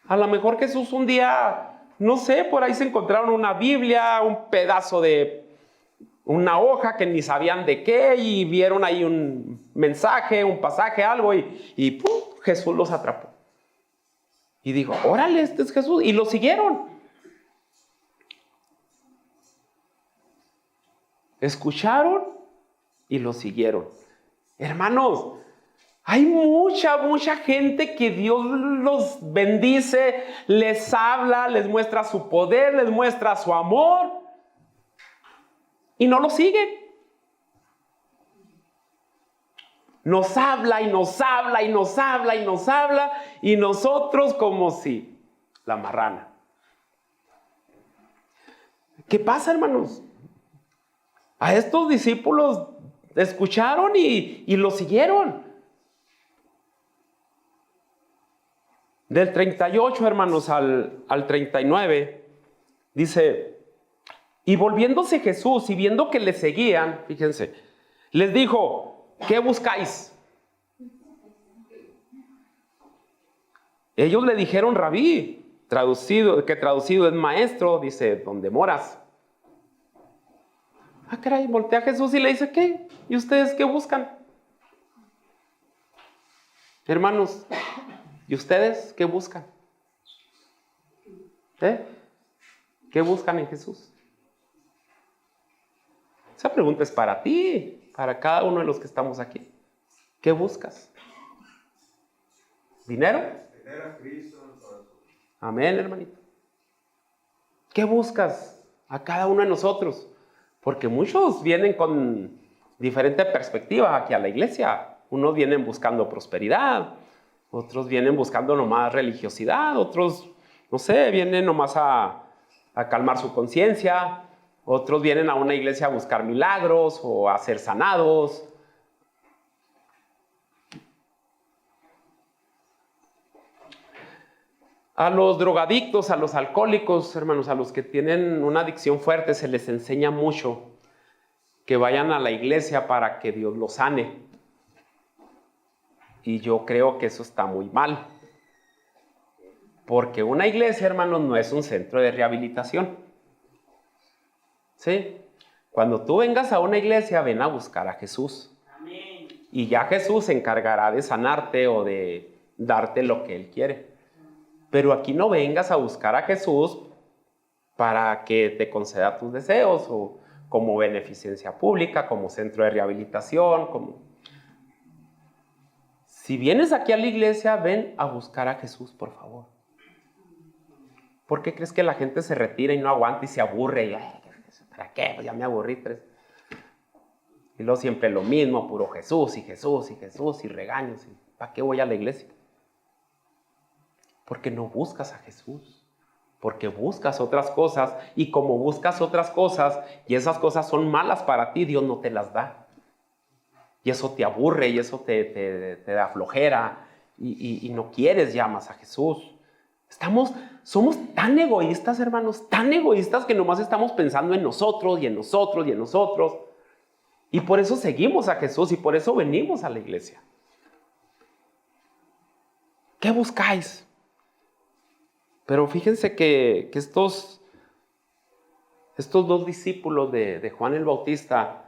Speaker 1: a lo mejor Jesús un día, no sé, por ahí se encontraron una Biblia, un pedazo de una hoja que ni sabían de qué, y vieron ahí un mensaje, un pasaje, algo, y ¡pum!, Jesús los atrapó. Y dijo: órale, este es Jesús, y lo siguieron. Escucharon y lo siguieron. Hermanos, hay mucha gente que Dios los bendice, les habla, les muestra su poder, les muestra su amor, y no lo siguen. Nos habla y nos habla y nos habla y nos habla, y nosotros como si la marrana. ¿Qué pasa, hermanos? A estos discípulos escucharon y lo siguieron. Del 38, hermanos, al 39, dice: y volviéndose Jesús y viendo que le seguían, fíjense, les dijo: ¿qué buscáis? Ellos le dijeron: rabí, que traducido es maestro, dice, ¿dónde moras? Ah, caray, voltea a Jesús y le dice: ¿qué? ¿Y ustedes qué buscan? Hermanos, ¿y ustedes qué buscan? ¿Qué buscan en Jesús? Esa pregunta es para ti, para cada uno de los que estamos aquí. ¿Qué buscas? ¿Dinero? Amén, hermanito. ¿Qué buscas a cada uno de nosotros? Porque muchos vienen con diferente perspectiva aquí a la iglesia. Unos vienen buscando prosperidad, otros vienen buscando nomás religiosidad, otros, no sé, vienen nomás a calmar su conciencia, otros vienen a una iglesia a buscar milagros o a ser sanados. A los drogadictos, a los alcohólicos, hermanos, a los que tienen una adicción fuerte, se les enseña mucho que vayan a la iglesia para que Dios los sane. Y yo creo que eso está muy mal. Porque una iglesia, hermanos, no es un centro de rehabilitación. ¿Sí? Cuando tú vengas a una iglesia, ven a buscar a Jesús. Amén. Y ya Jesús se encargará de sanarte o de darte lo que Él quiere. Pero aquí no vengas a buscar a Jesús para que te conceda tus deseos, o como beneficencia pública, como centro de rehabilitación. Si vienes aquí a la iglesia, ven a buscar a Jesús, por favor. ¿Por qué crees que la gente se retira y no aguanta y se aburre? Y, ¿para qué? Pues ya me aburrí. Y luego siempre lo mismo, puro Jesús y Jesús y Jesús y regaños. ¿Para qué voy a la iglesia? Porque no buscas a Jesús, porque buscas otras cosas, y como buscas otras cosas y esas cosas son malas para ti, Dios no te las da. Y eso te aburre y eso te da flojera y no quieres ya más a Jesús. Somos tan egoístas, hermanos, tan egoístas que nomás estamos pensando en nosotros y en nosotros y en nosotros. Y por eso seguimos a Jesús y por eso venimos a la iglesia. ¿Qué buscáis? Pero fíjense que estos 2 discípulos de Juan el Bautista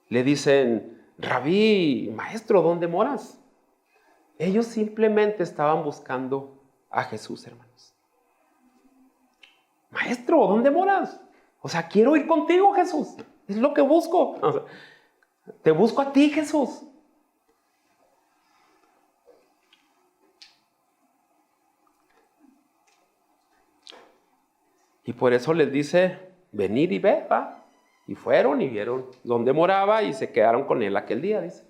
Speaker 1: le dicen: rabí, maestro, ¿dónde moras? Ellos simplemente estaban buscando a Jesús, hermanos. Maestro, ¿dónde moras? O sea, quiero ir contigo, Jesús. Es lo que busco. O sea, te busco a ti, Jesús. Y por eso les dice, venid y ved, ¿va? Y fueron y vieron dónde moraba y se quedaron con él aquel día, dice.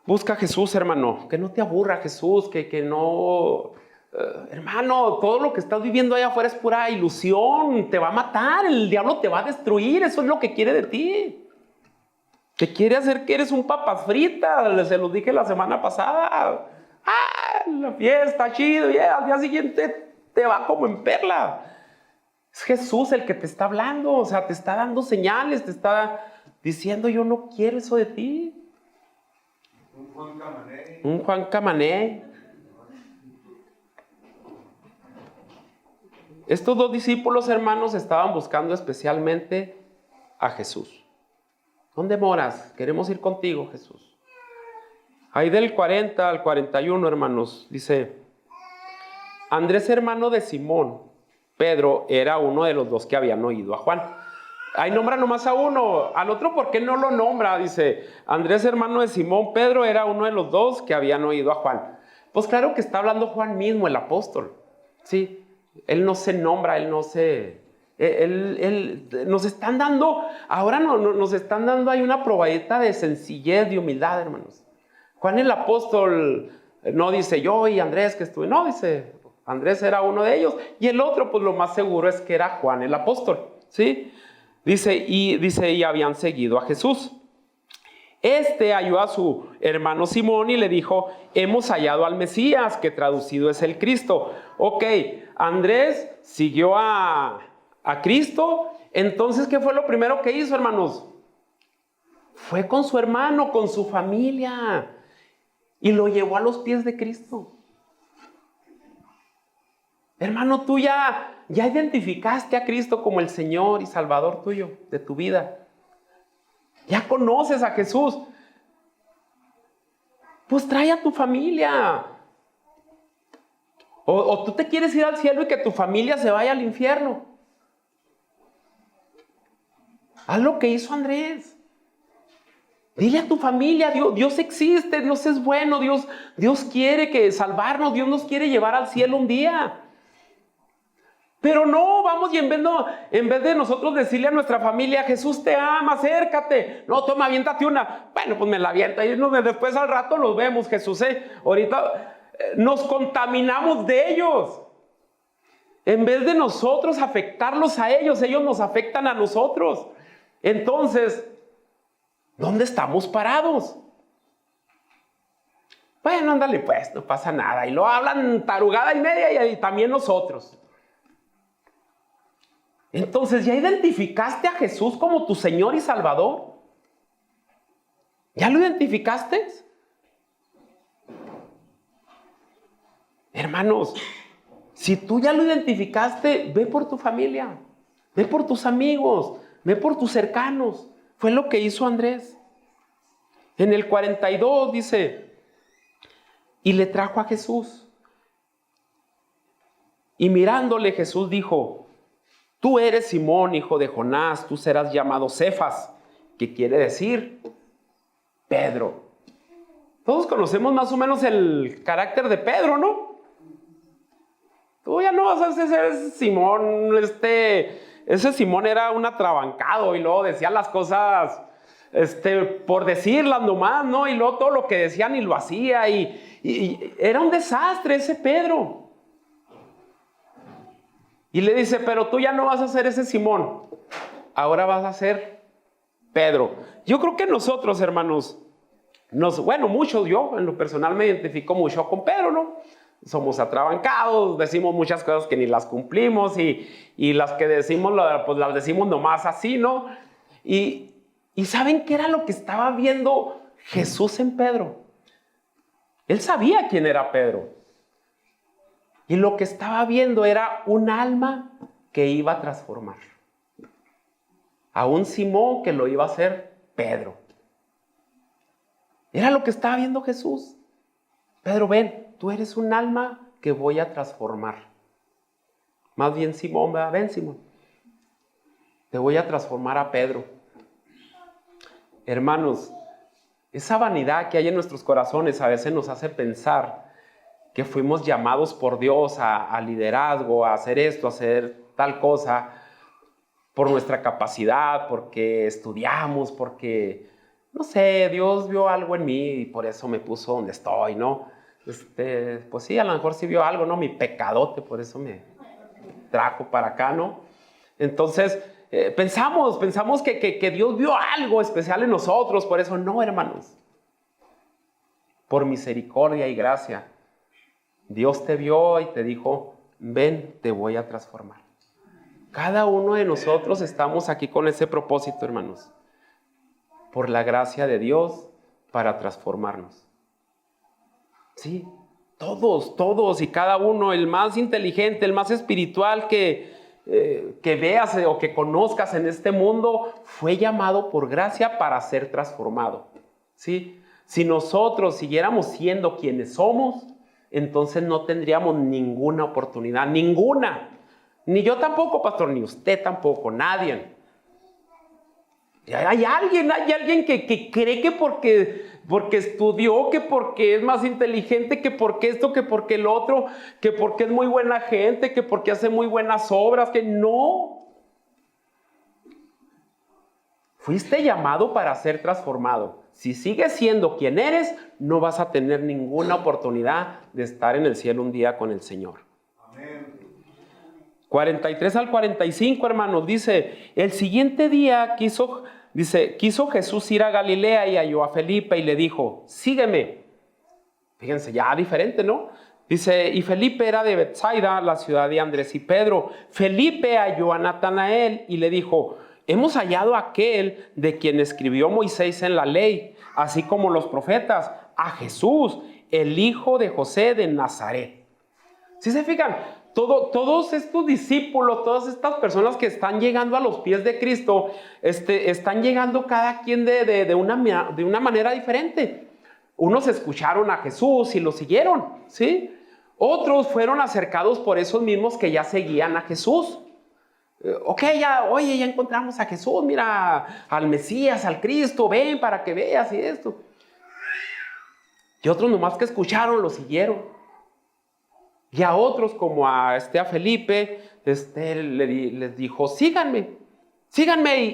Speaker 1: Busca a Jesús, hermano, que no te aburra Jesús, que no... hermano, todo lo que estás viviendo allá afuera es pura ilusión, te va a matar, el diablo te va a destruir, eso es lo que quiere de ti. Te quiere hacer que eres un papas fritas, se los dije la semana pasada. La fiesta, chido, y al día siguiente te va como en perla. Es Jesús el que te está hablando, o sea, te está dando señales, te está diciendo, yo no quiero eso de ti.
Speaker 2: Un Juan Camané.
Speaker 1: Un Juan Camané. Estos dos discípulos, hermanos, estaban buscando especialmente a Jesús. ¿Dónde moras? Queremos ir contigo, Jesús. Ahí del 40 al 41, hermanos, dice, Andrés, hermano de Simón, Pedro, era uno de los dos que habían oído a Juan. Ahí nombra nomás a uno, al otro, ¿por qué no lo nombra? Dice, Andrés, hermano de Simón, Pedro, era uno de los dos que habían oído a Juan. Pues claro que está hablando Juan mismo, el apóstol. Sí, él no se nombra, él no se... nos están dando, ahora nos están dando ahí una probadita de sencillez, de humildad, hermanos. Juan el apóstol no dice yo y Andrés que estuve, no, dice, Andrés era uno de ellos, y el otro, pues lo más seguro es que era Juan el apóstol, ¿sí? Dice, y habían seguido a Jesús. Este halló a su hermano Simón y le dijo, hemos hallado al Mesías, que traducido es el Cristo. Ok, Andrés siguió a Cristo. Entonces, ¿qué fue lo primero que hizo, hermanos? Fue con su hermano, con su familia, y lo llevó a los pies de Cristo. Hermano, tú ya identificaste a Cristo como el Señor y Salvador tuyo, de tu vida. Ya conoces a Jesús. Pues trae a tu familia. O tú te quieres ir al cielo y que tu familia se vaya al infierno. Haz lo que hizo Andrés. Dile a tu familia, Dios existe, Dios es bueno, Dios quiere salvarnos, Dios nos quiere llevar al cielo un día. Pero no, vamos y en vez de nosotros decirle a nuestra familia, Jesús te ama, acércate. No, toma, aviéntate una. Bueno, pues me la aviento. Y después al rato los vemos, Jesús. Ahorita nos contaminamos de ellos. En vez de nosotros afectarlos a ellos, ellos nos afectan a nosotros. Entonces, ¿dónde estamos parados? Bueno, ándale pues, no pasa nada. Y lo hablan tarugada y media y también nosotros. Entonces, ¿ya identificaste a Jesús como tu Señor y Salvador? ¿Ya lo identificaste? Hermanos, si tú ya lo identificaste, ve por tu familia, ve por tus amigos, ve por tus cercanos. Fue lo que hizo Andrés. En el 42 dice, y le trajo a Jesús. Y mirándole Jesús dijo, tú eres Simón, hijo de Jonás, tú serás llamado Cefas, que quiere decir Pedro. Todos conocemos más o menos el carácter de Pedro, ¿no? Tú ya no vas a ser Simón, ese Simón era un atrabancado y luego decía las cosas por decirlas nomás, ¿no? Y luego todo lo que decían y lo hacía y era un desastre ese Pedro. Y le dice, pero tú ya no vas a ser ese Simón, ahora vas a ser Pedro. Yo creo que nosotros, hermanos, muchos, yo en lo personal me identifico mucho con Pedro, ¿no? Somos atrabancados, decimos muchas cosas que ni las cumplimos y las que decimos, pues las decimos nomás así, ¿no? Y ¿saben qué era lo que estaba viendo Jesús en Pedro? Él sabía quién era Pedro. Y lo que estaba viendo era un alma que iba a transformar. A un Simón que lo iba a hacer Pedro. Era lo que estaba viendo Jesús. Pedro, ven, tú eres un alma que voy a transformar. Más bien Simón, ven Simón. Te voy a transformar a Pedro. Hermanos, esa vanidad que hay en nuestros corazones a veces nos hace pensar que fuimos llamados por Dios a liderazgo, a hacer esto, a hacer tal cosa, por nuestra capacidad, porque estudiamos, porque, no sé, Dios vio algo en mí y por eso me puso donde estoy, ¿no? Pues sí, a lo mejor sí vio algo, ¿no? Mi pecadote, por eso me trajo para acá, ¿no? Entonces, pensamos que Dios vio algo especial en nosotros, por eso no, hermanos. Por misericordia y gracia, Dios te vio y te dijo, ven, te voy a transformar. Cada uno de nosotros estamos aquí con ese propósito, hermanos. Por la gracia de Dios, para transformarnos. Sí, todos y cada uno, el más inteligente, el más espiritual que veas o que conozcas en este mundo, fue llamado por gracia para ser transformado. ¿Sí? Si nosotros siguiéramos siendo quienes somos, entonces no tendríamos ninguna oportunidad, ninguna. Ni yo tampoco, pastor, ni usted tampoco, nadie. Hay alguien que cree que porque estudió, que porque es más inteligente, que porque esto, que porque el otro, que porque es muy buena gente, que porque hace muy buenas obras, que no. Fuiste llamado para ser transformado. Si sigues siendo quien eres, no vas a tener ninguna oportunidad de estar en el cielo un día con el Señor. Amén. 43 al 45, hermanos, dice, el siguiente día quiso Jesús ir a Galilea y halló a Felipe y le dijo, sígueme. Fíjense, ya diferente, ¿no? Dice, y Felipe era de Betsaida, la ciudad de Andrés y Pedro. Felipe halló a Natanael y le dijo, hemos hallado a aquel de quien escribió Moisés en la ley, así como los profetas, a Jesús, el hijo de José de Nazaret. ¿Sí se fijan? Todos estos discípulos, todas estas personas que están llegando a los pies de Cristo, están llegando cada quien de una manera diferente. Unos escucharon a Jesús y lo siguieron, ¿sí? Otros fueron acercados por esos mismos que ya seguían a Jesús. Ya encontramos a Jesús, mira, al Mesías, al Cristo, ven para que veas y esto. Y otros nomás que escucharon, lo siguieron. Y a otros, como a Felipe, les dijo, síganme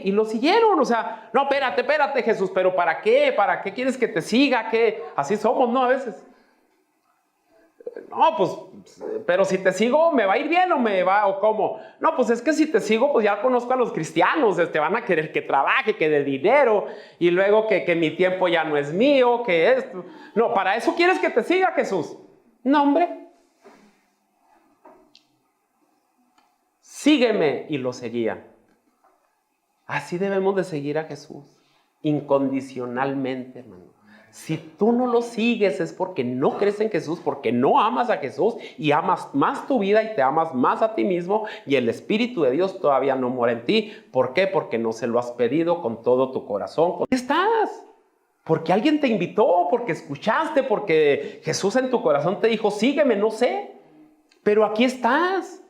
Speaker 1: y lo siguieron. O sea, no, espérate Jesús, pero ¿para qué? ¿Para qué quieres que te siga? ¿Qué? Así somos, ¿no? A veces. No, pues, pero si te sigo, ¿me va a ir bien o cómo? No, pues es que si te sigo, pues ya conozco a los cristianos, van a querer que trabaje, que dé dinero, y luego que mi tiempo ya no es mío, que esto. No, ¿para eso quieres que te siga, Jesús? No, hombre. Sígueme, y lo seguían. Así debemos de seguir a Jesús, incondicionalmente, hermano. Si tú no lo sigues es porque no crees en Jesús, porque no amas a Jesús y amas más tu vida y te amas más a ti mismo y el Espíritu de Dios todavía no mora en ti. ¿Por qué? Porque no se lo has pedido con todo tu corazón. ¿Dónde estás? Porque alguien te invitó, porque escuchaste, porque Jesús en tu corazón te dijo, sígueme, no sé. Pero aquí estás.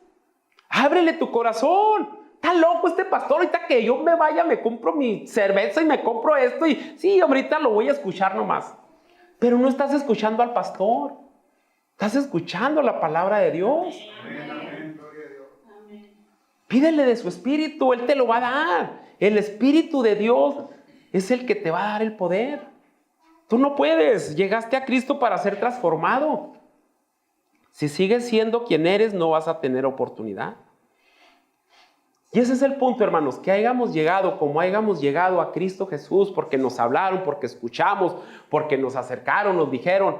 Speaker 1: Ábrele tu corazón. Está loco este pastor. Ahorita que yo me vaya, me compro mi cerveza y me compro esto. Y sí, ahorita lo voy a escuchar nomás. Pero no estás escuchando al pastor. Estás escuchando la palabra de Dios. Amén. Pídele de su espíritu. Él te lo va a dar. El espíritu de Dios es el que te va a dar el poder. Tú no puedes. Llegaste a Cristo para ser transformado. Si sigues siendo quien eres, no vas a tener oportunidad. Y ese es el punto, hermanos, que hayamos llegado como hayamos llegado a Cristo Jesús, porque nos hablaron, porque escuchamos, porque nos acercaron, nos dijeron.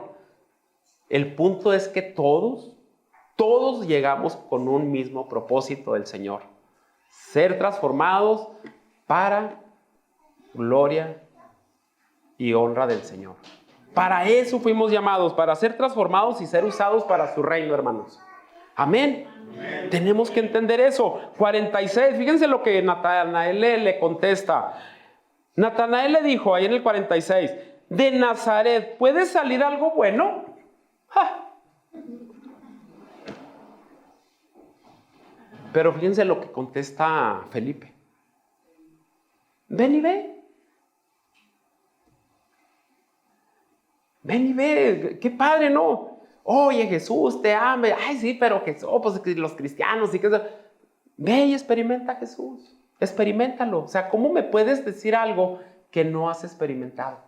Speaker 1: El punto es que todos llegamos con un mismo propósito del Señor. Ser transformados para gloria y honra del Señor. Para eso fuimos llamados, para ser transformados y ser usados para su reino, hermanos. Amén. Amén. Tenemos que entender eso. 46, fíjense lo que Natanael le contesta. Natanael le dijo ahí en el 46, ¿de Nazaret puede salir algo bueno? ¡Ja! Pero fíjense lo que contesta Felipe. Ven y ve. Ven y ve, qué padre, ¿no? Oye, Jesús te ama. Ay, sí, pero Jesús, pues los cristianos y que eso. Ve y experimenta a Jesús. Experiméntalo. O sea, ¿cómo me puedes decir algo que no has experimentado?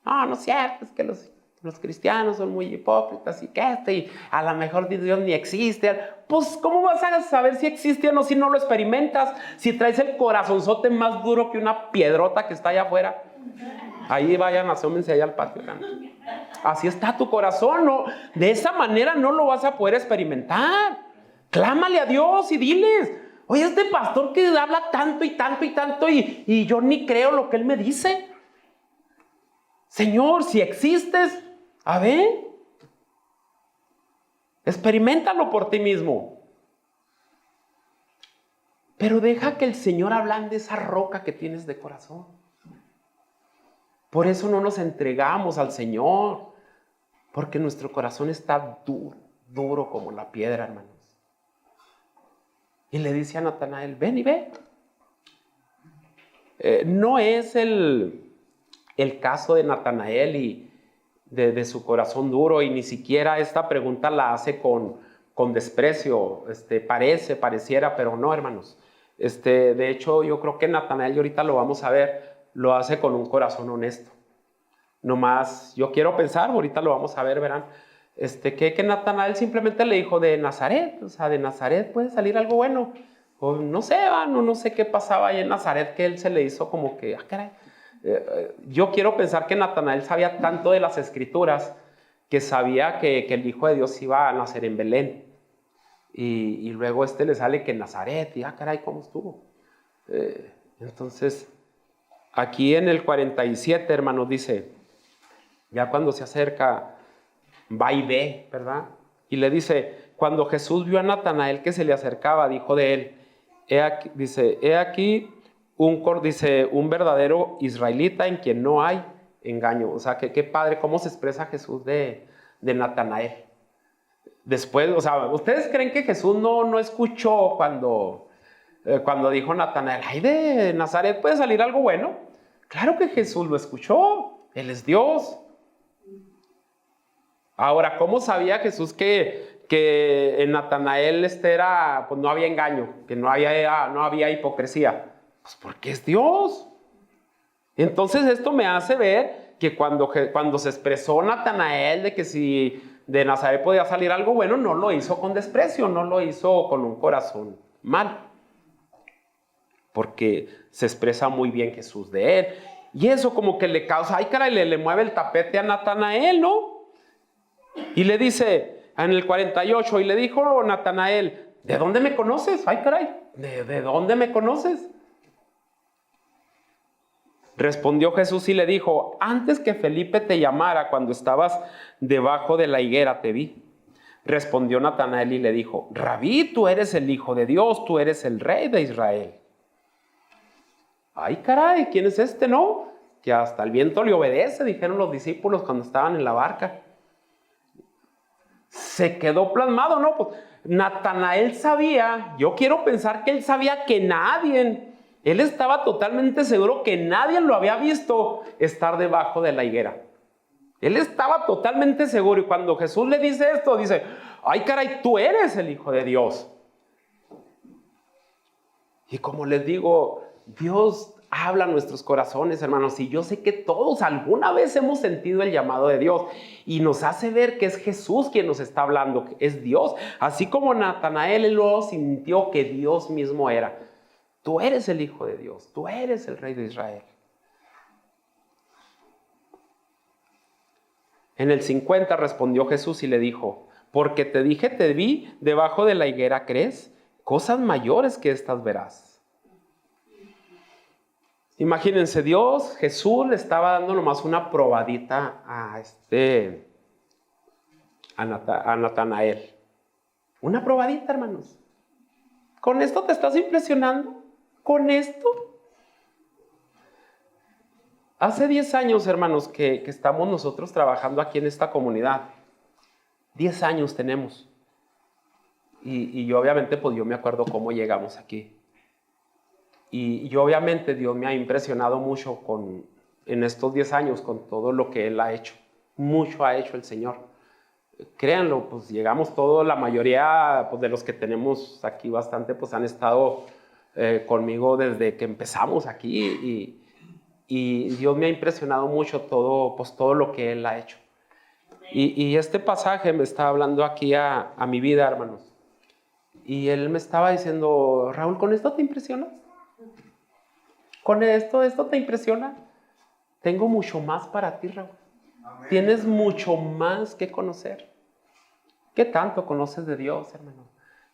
Speaker 1: No es cierto, es que los cristianos son muy hipócritas y y a lo mejor Dios ni existe. Pues, ¿cómo vas a saber si existe o no si no lo experimentas? Si traes el corazonzote más duro que una piedrota que está allá afuera. Ahí vayan, asómense allá al patio. Así está tu corazón, ¿no? De esa manera no lo vas a poder experimentar. Clámale a Dios y diles: oye, este pastor que habla tanto y tanto y tanto y yo ni creo lo que él me dice. Señor, si existes, a ver, experiméntalo por ti mismo. Pero deja que el Señor ablande esa roca que tienes de corazón. Por eso no nos entregamos al Señor, porque nuestro corazón está duro, duro como la piedra, hermanos. Y le dice a Natanael: ven y ve. No es el caso de Natanael y de su corazón duro, y ni siquiera esta pregunta la hace con desprecio. Pareciera, pero no, hermanos. De hecho, yo creo que Natanael, y ahorita lo vamos a ver, lo hace con un corazón honesto. Nomás, yo quiero pensar, ahorita lo vamos a ver, verán, que Natanael simplemente le dijo: de Nazaret, o sea, de Nazaret puede salir algo bueno. O no sé, no sé qué pasaba ahí en Nazaret, que él se le hizo como que, caray. Yo quiero pensar que Natanael sabía tanto de las escrituras que sabía que el Hijo de Dios iba a nacer en Belén. Y luego le sale que en Nazaret, y caray, ¿cómo estuvo? Entonces, aquí en el 47, hermanos, dice, ya cuando se acerca, va y ve, ¿verdad? Y le dice: cuando Jesús vio a Natanael que se le acercaba, dijo de él, he aquí un verdadero israelita en quien no hay engaño. O sea, qué padre cómo se expresa Jesús de Natanael. Después, o sea, ¿ustedes creen que Jesús no escuchó cuando dijo Natanael: ay, de Nazaret puede salir algo bueno? Claro que Jesús lo escuchó. Él es Dios. Ahora, ¿cómo sabía Jesús que en Natanael pues no había engaño, que no había hipocresía? Pues porque es Dios. Entonces esto me hace ver que cuando se expresó Natanael de que si de Nazaret podía salir algo bueno, no lo hizo con desprecio, no lo hizo con un corazón mal, porque se expresa muy bien Jesús de él. Y eso como que le causa, ay caray, le mueve el tapete a Natanael, ¿no? Y le dice en el 48, y le dijo Natanael: ¿de dónde me conoces? Ay caray, ¿de dónde me conoces? Respondió Jesús y le dijo: antes que Felipe te llamara, cuando estabas debajo de la higuera, te vi. Respondió Natanael y le dijo: Rabí, tú eres el Hijo de Dios, tú eres el Rey de Israel. Ay caray, ¿quién es no? Que hasta el viento le obedece, dijeron los discípulos cuando estaban en la barca. Se quedó plasmado, ¿no? Pues Natanael sabía, yo quiero pensar que él sabía que él estaba totalmente seguro que nadie lo había visto estar debajo de la higuera. Él estaba totalmente seguro, y cuando Jesús le dice esto, dice: ay caray, tú eres el Hijo de Dios. Y como les digo, Dios habla a nuestros corazones, hermanos, y yo sé que todos alguna vez hemos sentido el llamado de Dios, y nos hace ver que es Jesús quien nos está hablando, que es Dios. Así como Natanael, él lo sintió que Dios mismo era. Tú eres el Hijo de Dios, tú eres el Rey de Israel. En el 50 respondió Jesús y le dijo: porque te dije, te vi debajo de la higuera, ¿crees? Cosas mayores que estas verás. Imagínense, Jesús le estaba dando nomás una probadita a Natanael. Una probadita, hermanos. ¿Con esto te estás impresionando? ¿Con esto? Hace 10 años, hermanos, que estamos nosotros trabajando aquí en esta comunidad. 10 años tenemos. Y yo obviamente, pues yo me acuerdo cómo llegamos aquí. Y obviamente Dios me ha impresionado mucho en estos 10 años con todo lo que Él ha hecho. Mucho ha hecho el Señor. créanlo, pues llegamos todos, la mayoría pues, de los que tenemos aquí bastante, pues han estado conmigo desde que empezamos aquí y Dios me ha impresionado mucho todo, pues, todo lo que Él ha hecho. Y este pasaje me está hablando aquí a mi vida, hermanos. Y Él me estaba diciendo, Raúl, ¿con esto te impresionas? ¿Con esto te impresiona? Tengo mucho más para ti, Raúl. Amén. Tienes mucho más que conocer. ¿Qué tanto conoces de Dios, hermano?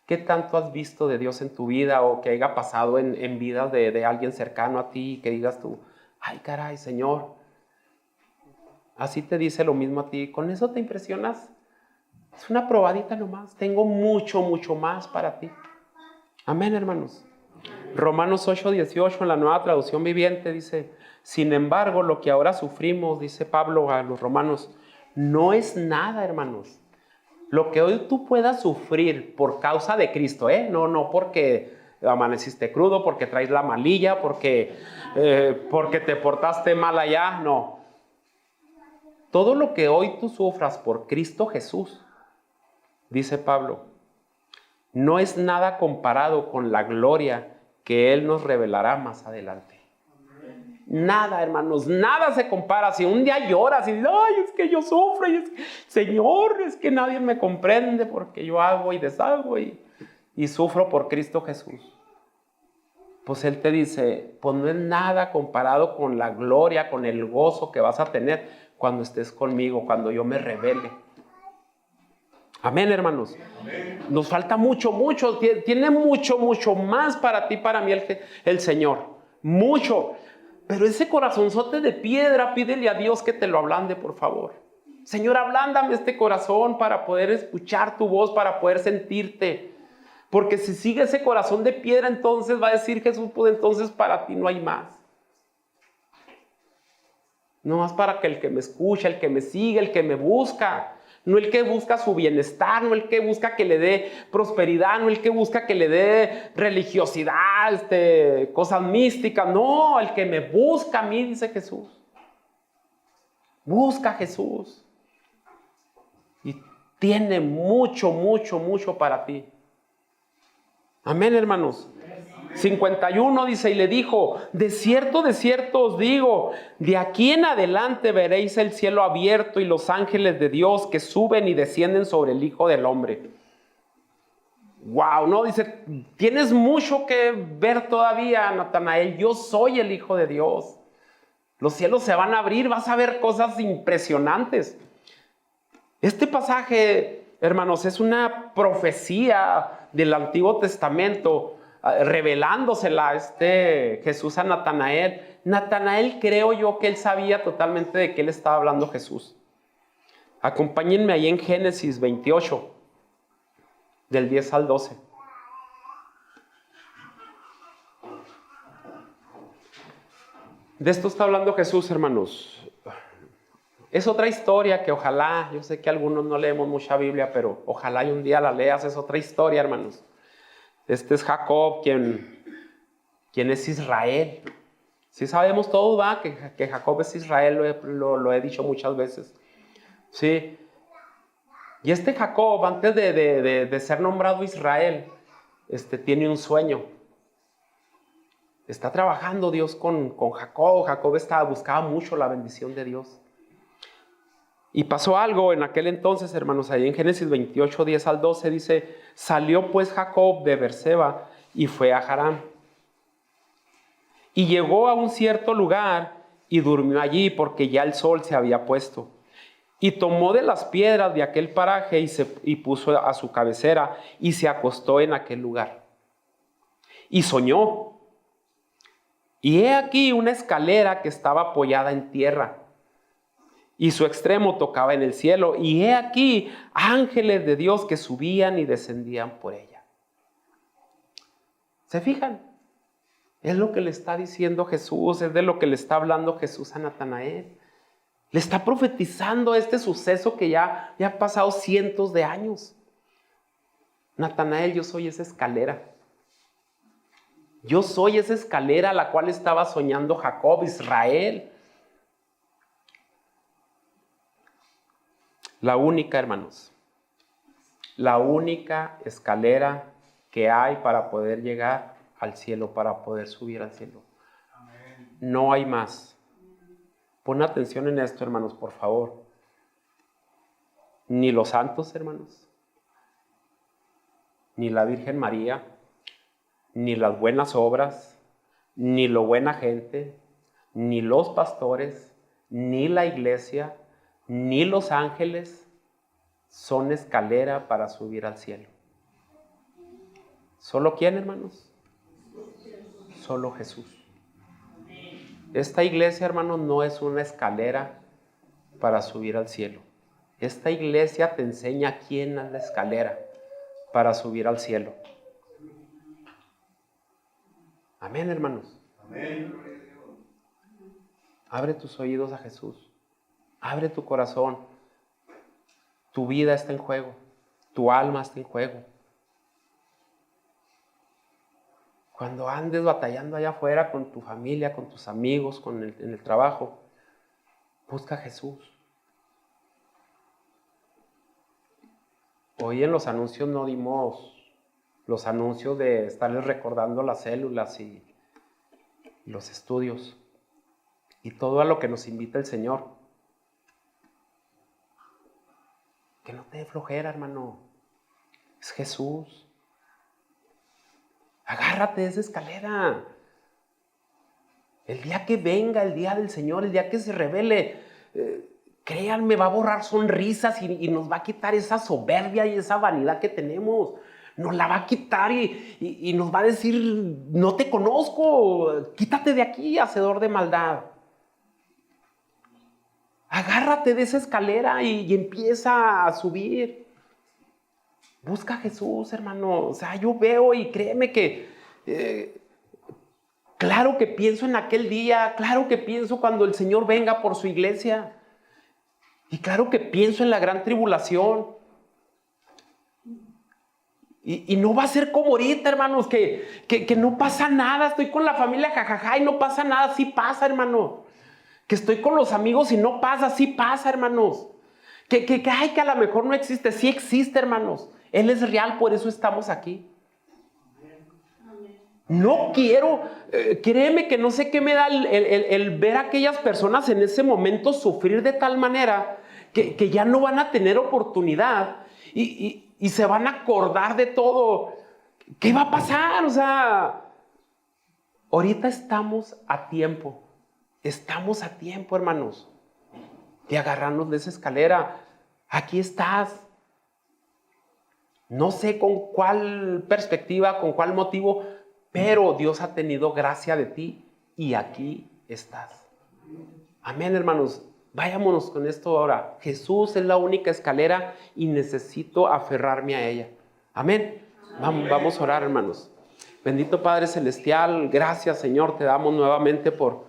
Speaker 1: ¿Qué tanto has visto de Dios en tu vida o que haya pasado en vida de alguien cercano a ti y que digas tú, ay, caray, Señor, así te dice lo mismo a ti? ¿Con eso te impresionas? Es una probadita nomás. Tengo mucho, mucho más para ti. Amén, hermanos. Romanos 8:18 en la Nueva Traducción Viviente dice, sin embargo, lo que ahora sufrimos, dice Pablo a los romanos, no es nada, hermanos. Lo que hoy tú puedas sufrir por causa de Cristo, no porque amaneciste crudo, porque traes la malilla, porque te portaste mal allá, no. Todo lo que hoy tú sufras por Cristo Jesús, dice Pablo, no es nada comparado con la gloria que Él nos revelará más adelante. Nada, hermanos, nada se compara. Si un día lloras y dices, ay, es que yo sufro, y es que, Señor, es que nadie me comprende porque yo hago y deshago y sufro por Cristo Jesús. Pues Él te dice, pues no es nada comparado con la gloria, con el gozo que vas a tener cuando estés conmigo, cuando yo me revele. Amén, hermanos. Amén. Nos falta mucho, tiene mucho, mucho más para ti, para mí el Señor. Mucho. Pero ese corazonzote de piedra, pídele a Dios que te lo ablande, por favor. Señor, ablándame este corazón para poder escuchar tu voz, para poder sentirte. Porque si sigue ese corazón de piedra, entonces va a decir Jesús, pues entonces para ti no hay más. No más para que el que me escucha, el que me sigue, el que me busca. No el que busca su bienestar, no el que busca que le dé prosperidad, no el que busca que le dé religiosidad, cosas místicas. No, el que me busca a mí, dice Jesús. Busca a Jesús. Y tiene mucho, mucho, mucho para ti. Amén, hermanos. 51 dice, y le dijo, de cierto os digo, de aquí en adelante veréis el cielo abierto y los ángeles de Dios que suben y descienden sobre el Hijo del Hombre. Wow, no, dice, tienes mucho que ver todavía, Natanael, yo soy el Hijo de Dios. Los cielos se van a abrir, vas a ver cosas impresionantes. Este pasaje, hermanos, es una profecía del Antiguo Testamento, revelándosela Jesús a Natanael. Natanael, creo yo que él sabía totalmente de qué le estaba hablando Jesús. Acompáñenme ahí en Génesis 28, del 10 al 12. De esto está hablando Jesús, hermanos. Es otra historia que ojalá, yo sé que algunos no leemos mucha Biblia, pero ojalá y un día la leas, es otra historia, hermanos. Este es Jacob, quien es Israel. Sí sabemos todos, ¿va? Que Jacob es Israel, lo he dicho muchas veces. Sí. Y Jacob, antes de ser nombrado Israel, tiene un sueño. Está trabajando Dios con Jacob. Jacob buscaba mucho la bendición de Dios. Y pasó algo en aquel entonces, hermanos, ahí en Génesis 28, 10 al 12, dice, salió pues Jacob de Beerseba y fue a Harán. Y llegó a un cierto lugar y durmió allí porque ya el sol se había puesto. Y tomó de las piedras de aquel paraje y puso a su cabecera y se acostó en aquel lugar. Y soñó. Y he aquí una escalera que estaba apoyada en tierra. Y su extremo tocaba en el cielo, y he aquí ángeles de Dios que subían y descendían por ella. ¿Se fijan? Es lo que le está diciendo Jesús, es de lo que le está hablando Jesús a Natanael. Le está profetizando este suceso que ya ha pasado cientos de años. Natanael, yo soy esa escalera. Yo soy esa escalera a la cual estaba soñando Jacob, Israel. La única, hermanos, la única escalera que hay para poder llegar al cielo, para poder subir al cielo. No hay más. Pon atención en esto, hermanos, por favor. Ni los santos, hermanos, ni la Virgen María, ni las buenas obras, ni la buena gente, ni los pastores, ni la iglesia, ni los ángeles son escalera para subir al cielo. ¿Solo quién, hermanos? Solo Jesús. Esta iglesia, hermanos, no es una escalera para subir al cielo. Esta iglesia te enseña quién es la escalera para subir al cielo. Amén, hermanos.
Speaker 2: Amén.
Speaker 1: Abre tus oídos a Jesús. Abre tu corazón. Tu vida está en juego. Tu alma está en juego. Cuando andes batallando allá afuera con tu familia, con tus amigos, en el trabajo, busca a Jesús. Hoy en los anuncios no dimos los anuncios de estarles recordando las células y los estudios y todo a lo que nos invita el Señor. Que no te dé flojera, hermano. Es Jesús. Agárrate de esa escalera. El día que venga, el día del Señor, el día que se revele, créanme, va a borrar sonrisas y nos va a quitar esa soberbia y esa vanidad que tenemos. Nos la va a quitar y nos va a decir, no te conozco, quítate de aquí, hacedor de maldad. Agárrate de esa escalera y empieza a subir. Busca a Jesús, hermano. O sea, yo veo y créeme que claro que pienso en aquel día, claro que pienso cuando el Señor venga por su iglesia. Y claro que pienso en la gran tribulación. Y no va a ser como ahorita, hermanos, que no pasa nada. Estoy con la familia, jajaja, y no pasa nada. Sí pasa, hermano. Que estoy con los amigos y no pasa. Sí pasa, hermanos. Que a lo mejor no existe. Sí existe, hermanos. Él es real, por eso estamos aquí. No quiero, créeme que no sé qué me da el ver a aquellas personas en ese momento sufrir de tal manera que ya no van a tener oportunidad y se van a acordar de todo. ¿Qué va a pasar? O sea, ahorita estamos a tiempo, hermanos, de agarrarnos de esa escalera. Aquí estás. No sé con cuál perspectiva, con cuál motivo, pero Dios ha tenido gracia de ti y aquí estás. Amén, hermanos. Vayámonos con esto ahora. Jesús es la única escalera y necesito aferrarme a ella. Amén. Vamos a orar, hermanos. Bendito Padre Celestial, gracias, Señor, te damos nuevamente por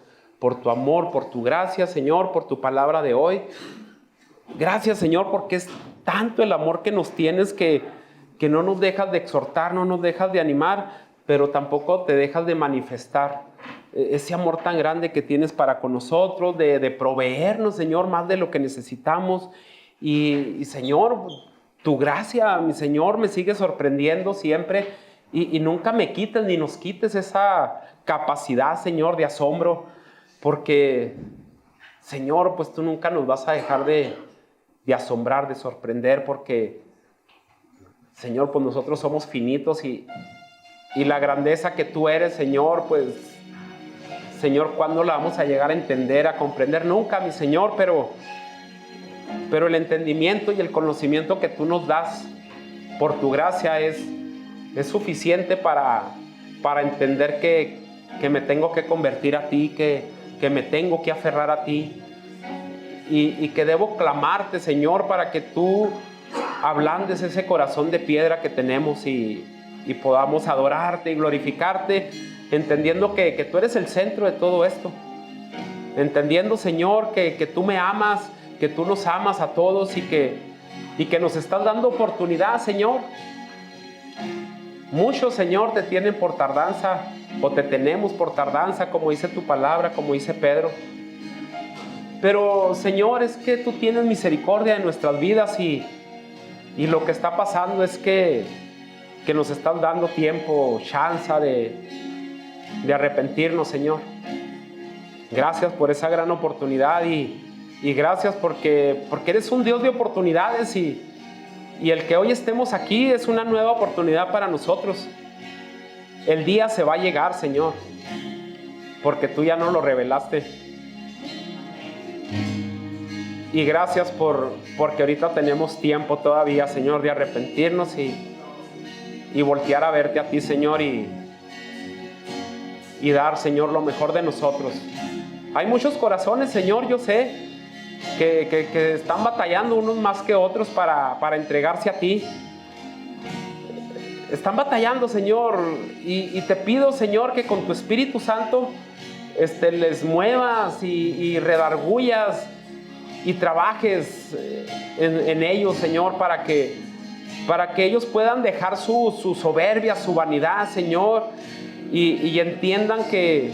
Speaker 1: tu amor, por tu gracia, Señor, por tu palabra de hoy. Gracias, Señor, porque es tanto el amor que nos tienes que no nos dejas de exhortar, no nos dejas de animar, pero tampoco te dejas de manifestar ese amor tan grande que tienes para con nosotros, de proveernos, Señor, más de lo que necesitamos. Y Señor, tu gracia, mi Señor, me sigue sorprendiendo siempre y nunca me quites ni nos quites esa capacidad, Señor, de asombro, porque, Señor, pues tú nunca nos vas a dejar de asombrar, de sorprender, porque, Señor, pues nosotros somos finitos y la grandeza que tú eres, Señor, pues, Señor, ¿cuándo la vamos a llegar a entender, a comprender? Nunca, mi Señor, pero el entendimiento y el conocimiento que tú nos das por tu gracia es suficiente para entender que me tengo que convertir a ti, que me tengo que aferrar a ti y que debo clamarte, Señor, para que tú ablandes ese corazón de piedra que tenemos y podamos adorarte y glorificarte, entendiendo que tú eres el centro de todo esto, entendiendo, Señor, que tú me amas, que tú nos amas a todos y que nos estás dando oportunidad, Señor. Muchos, Señor, te tienen por tardanza o te tenemos por tardanza, como dice tu palabra, como dice Pedro. Pero, Señor, es que tú tienes misericordia de nuestras vidas y Y lo que está pasando es que nos están dando tiempo, chance de arrepentirnos, Señor. Gracias por esa gran oportunidad y gracias porque eres un Dios de oportunidades y el que hoy estemos aquí es una nueva oportunidad para nosotros. El día se va a llegar, Señor, porque tú ya nos lo revelaste. Y gracias porque ahorita tenemos tiempo todavía, Señor, de arrepentirnos y voltear a verte a ti, Señor, y dar, Señor, lo mejor de nosotros. Hay muchos corazones, Señor, yo sé, que están batallando unos más que otros para entregarse a ti. Están batallando, Señor, y te pido, Señor, que con tu Espíritu Santo les muevas y redargullas y trabajes en ellos, Señor, para que ellos puedan dejar su soberbia, su vanidad, Señor, y entiendan que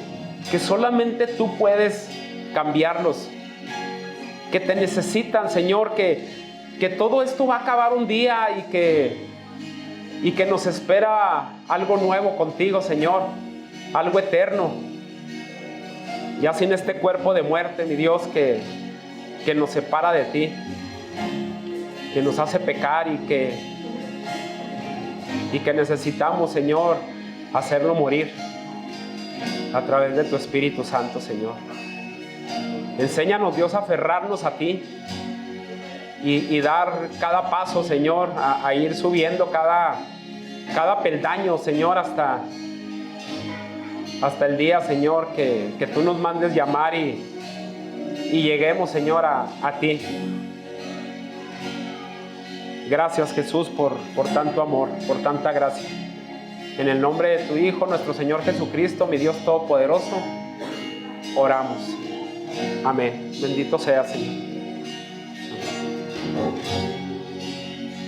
Speaker 1: solamente tú puedes cambiarlos, que te necesitan, Señor, que todo esto va a acabar un día y que nos espera algo nuevo contigo, Señor, algo eterno, ya sin este cuerpo de muerte, mi Dios, que nos separa de ti, que nos hace pecar y que necesitamos, Señor, hacerlo morir a través de tu Espíritu Santo, Señor. Enséñanos, Dios, a aferrarnos a ti y dar cada paso, Señor, a ir subiendo cada peldaño, Señor, hasta el día, Señor, que tú nos mandes llamar y lleguemos, Señor, a ti. Gracias, Jesús, por tanto amor, por tanta gracia. En el nombre de tu Hijo, nuestro Señor Jesucristo, mi Dios Todopoderoso, oramos. Amén. Bendito sea, Señor.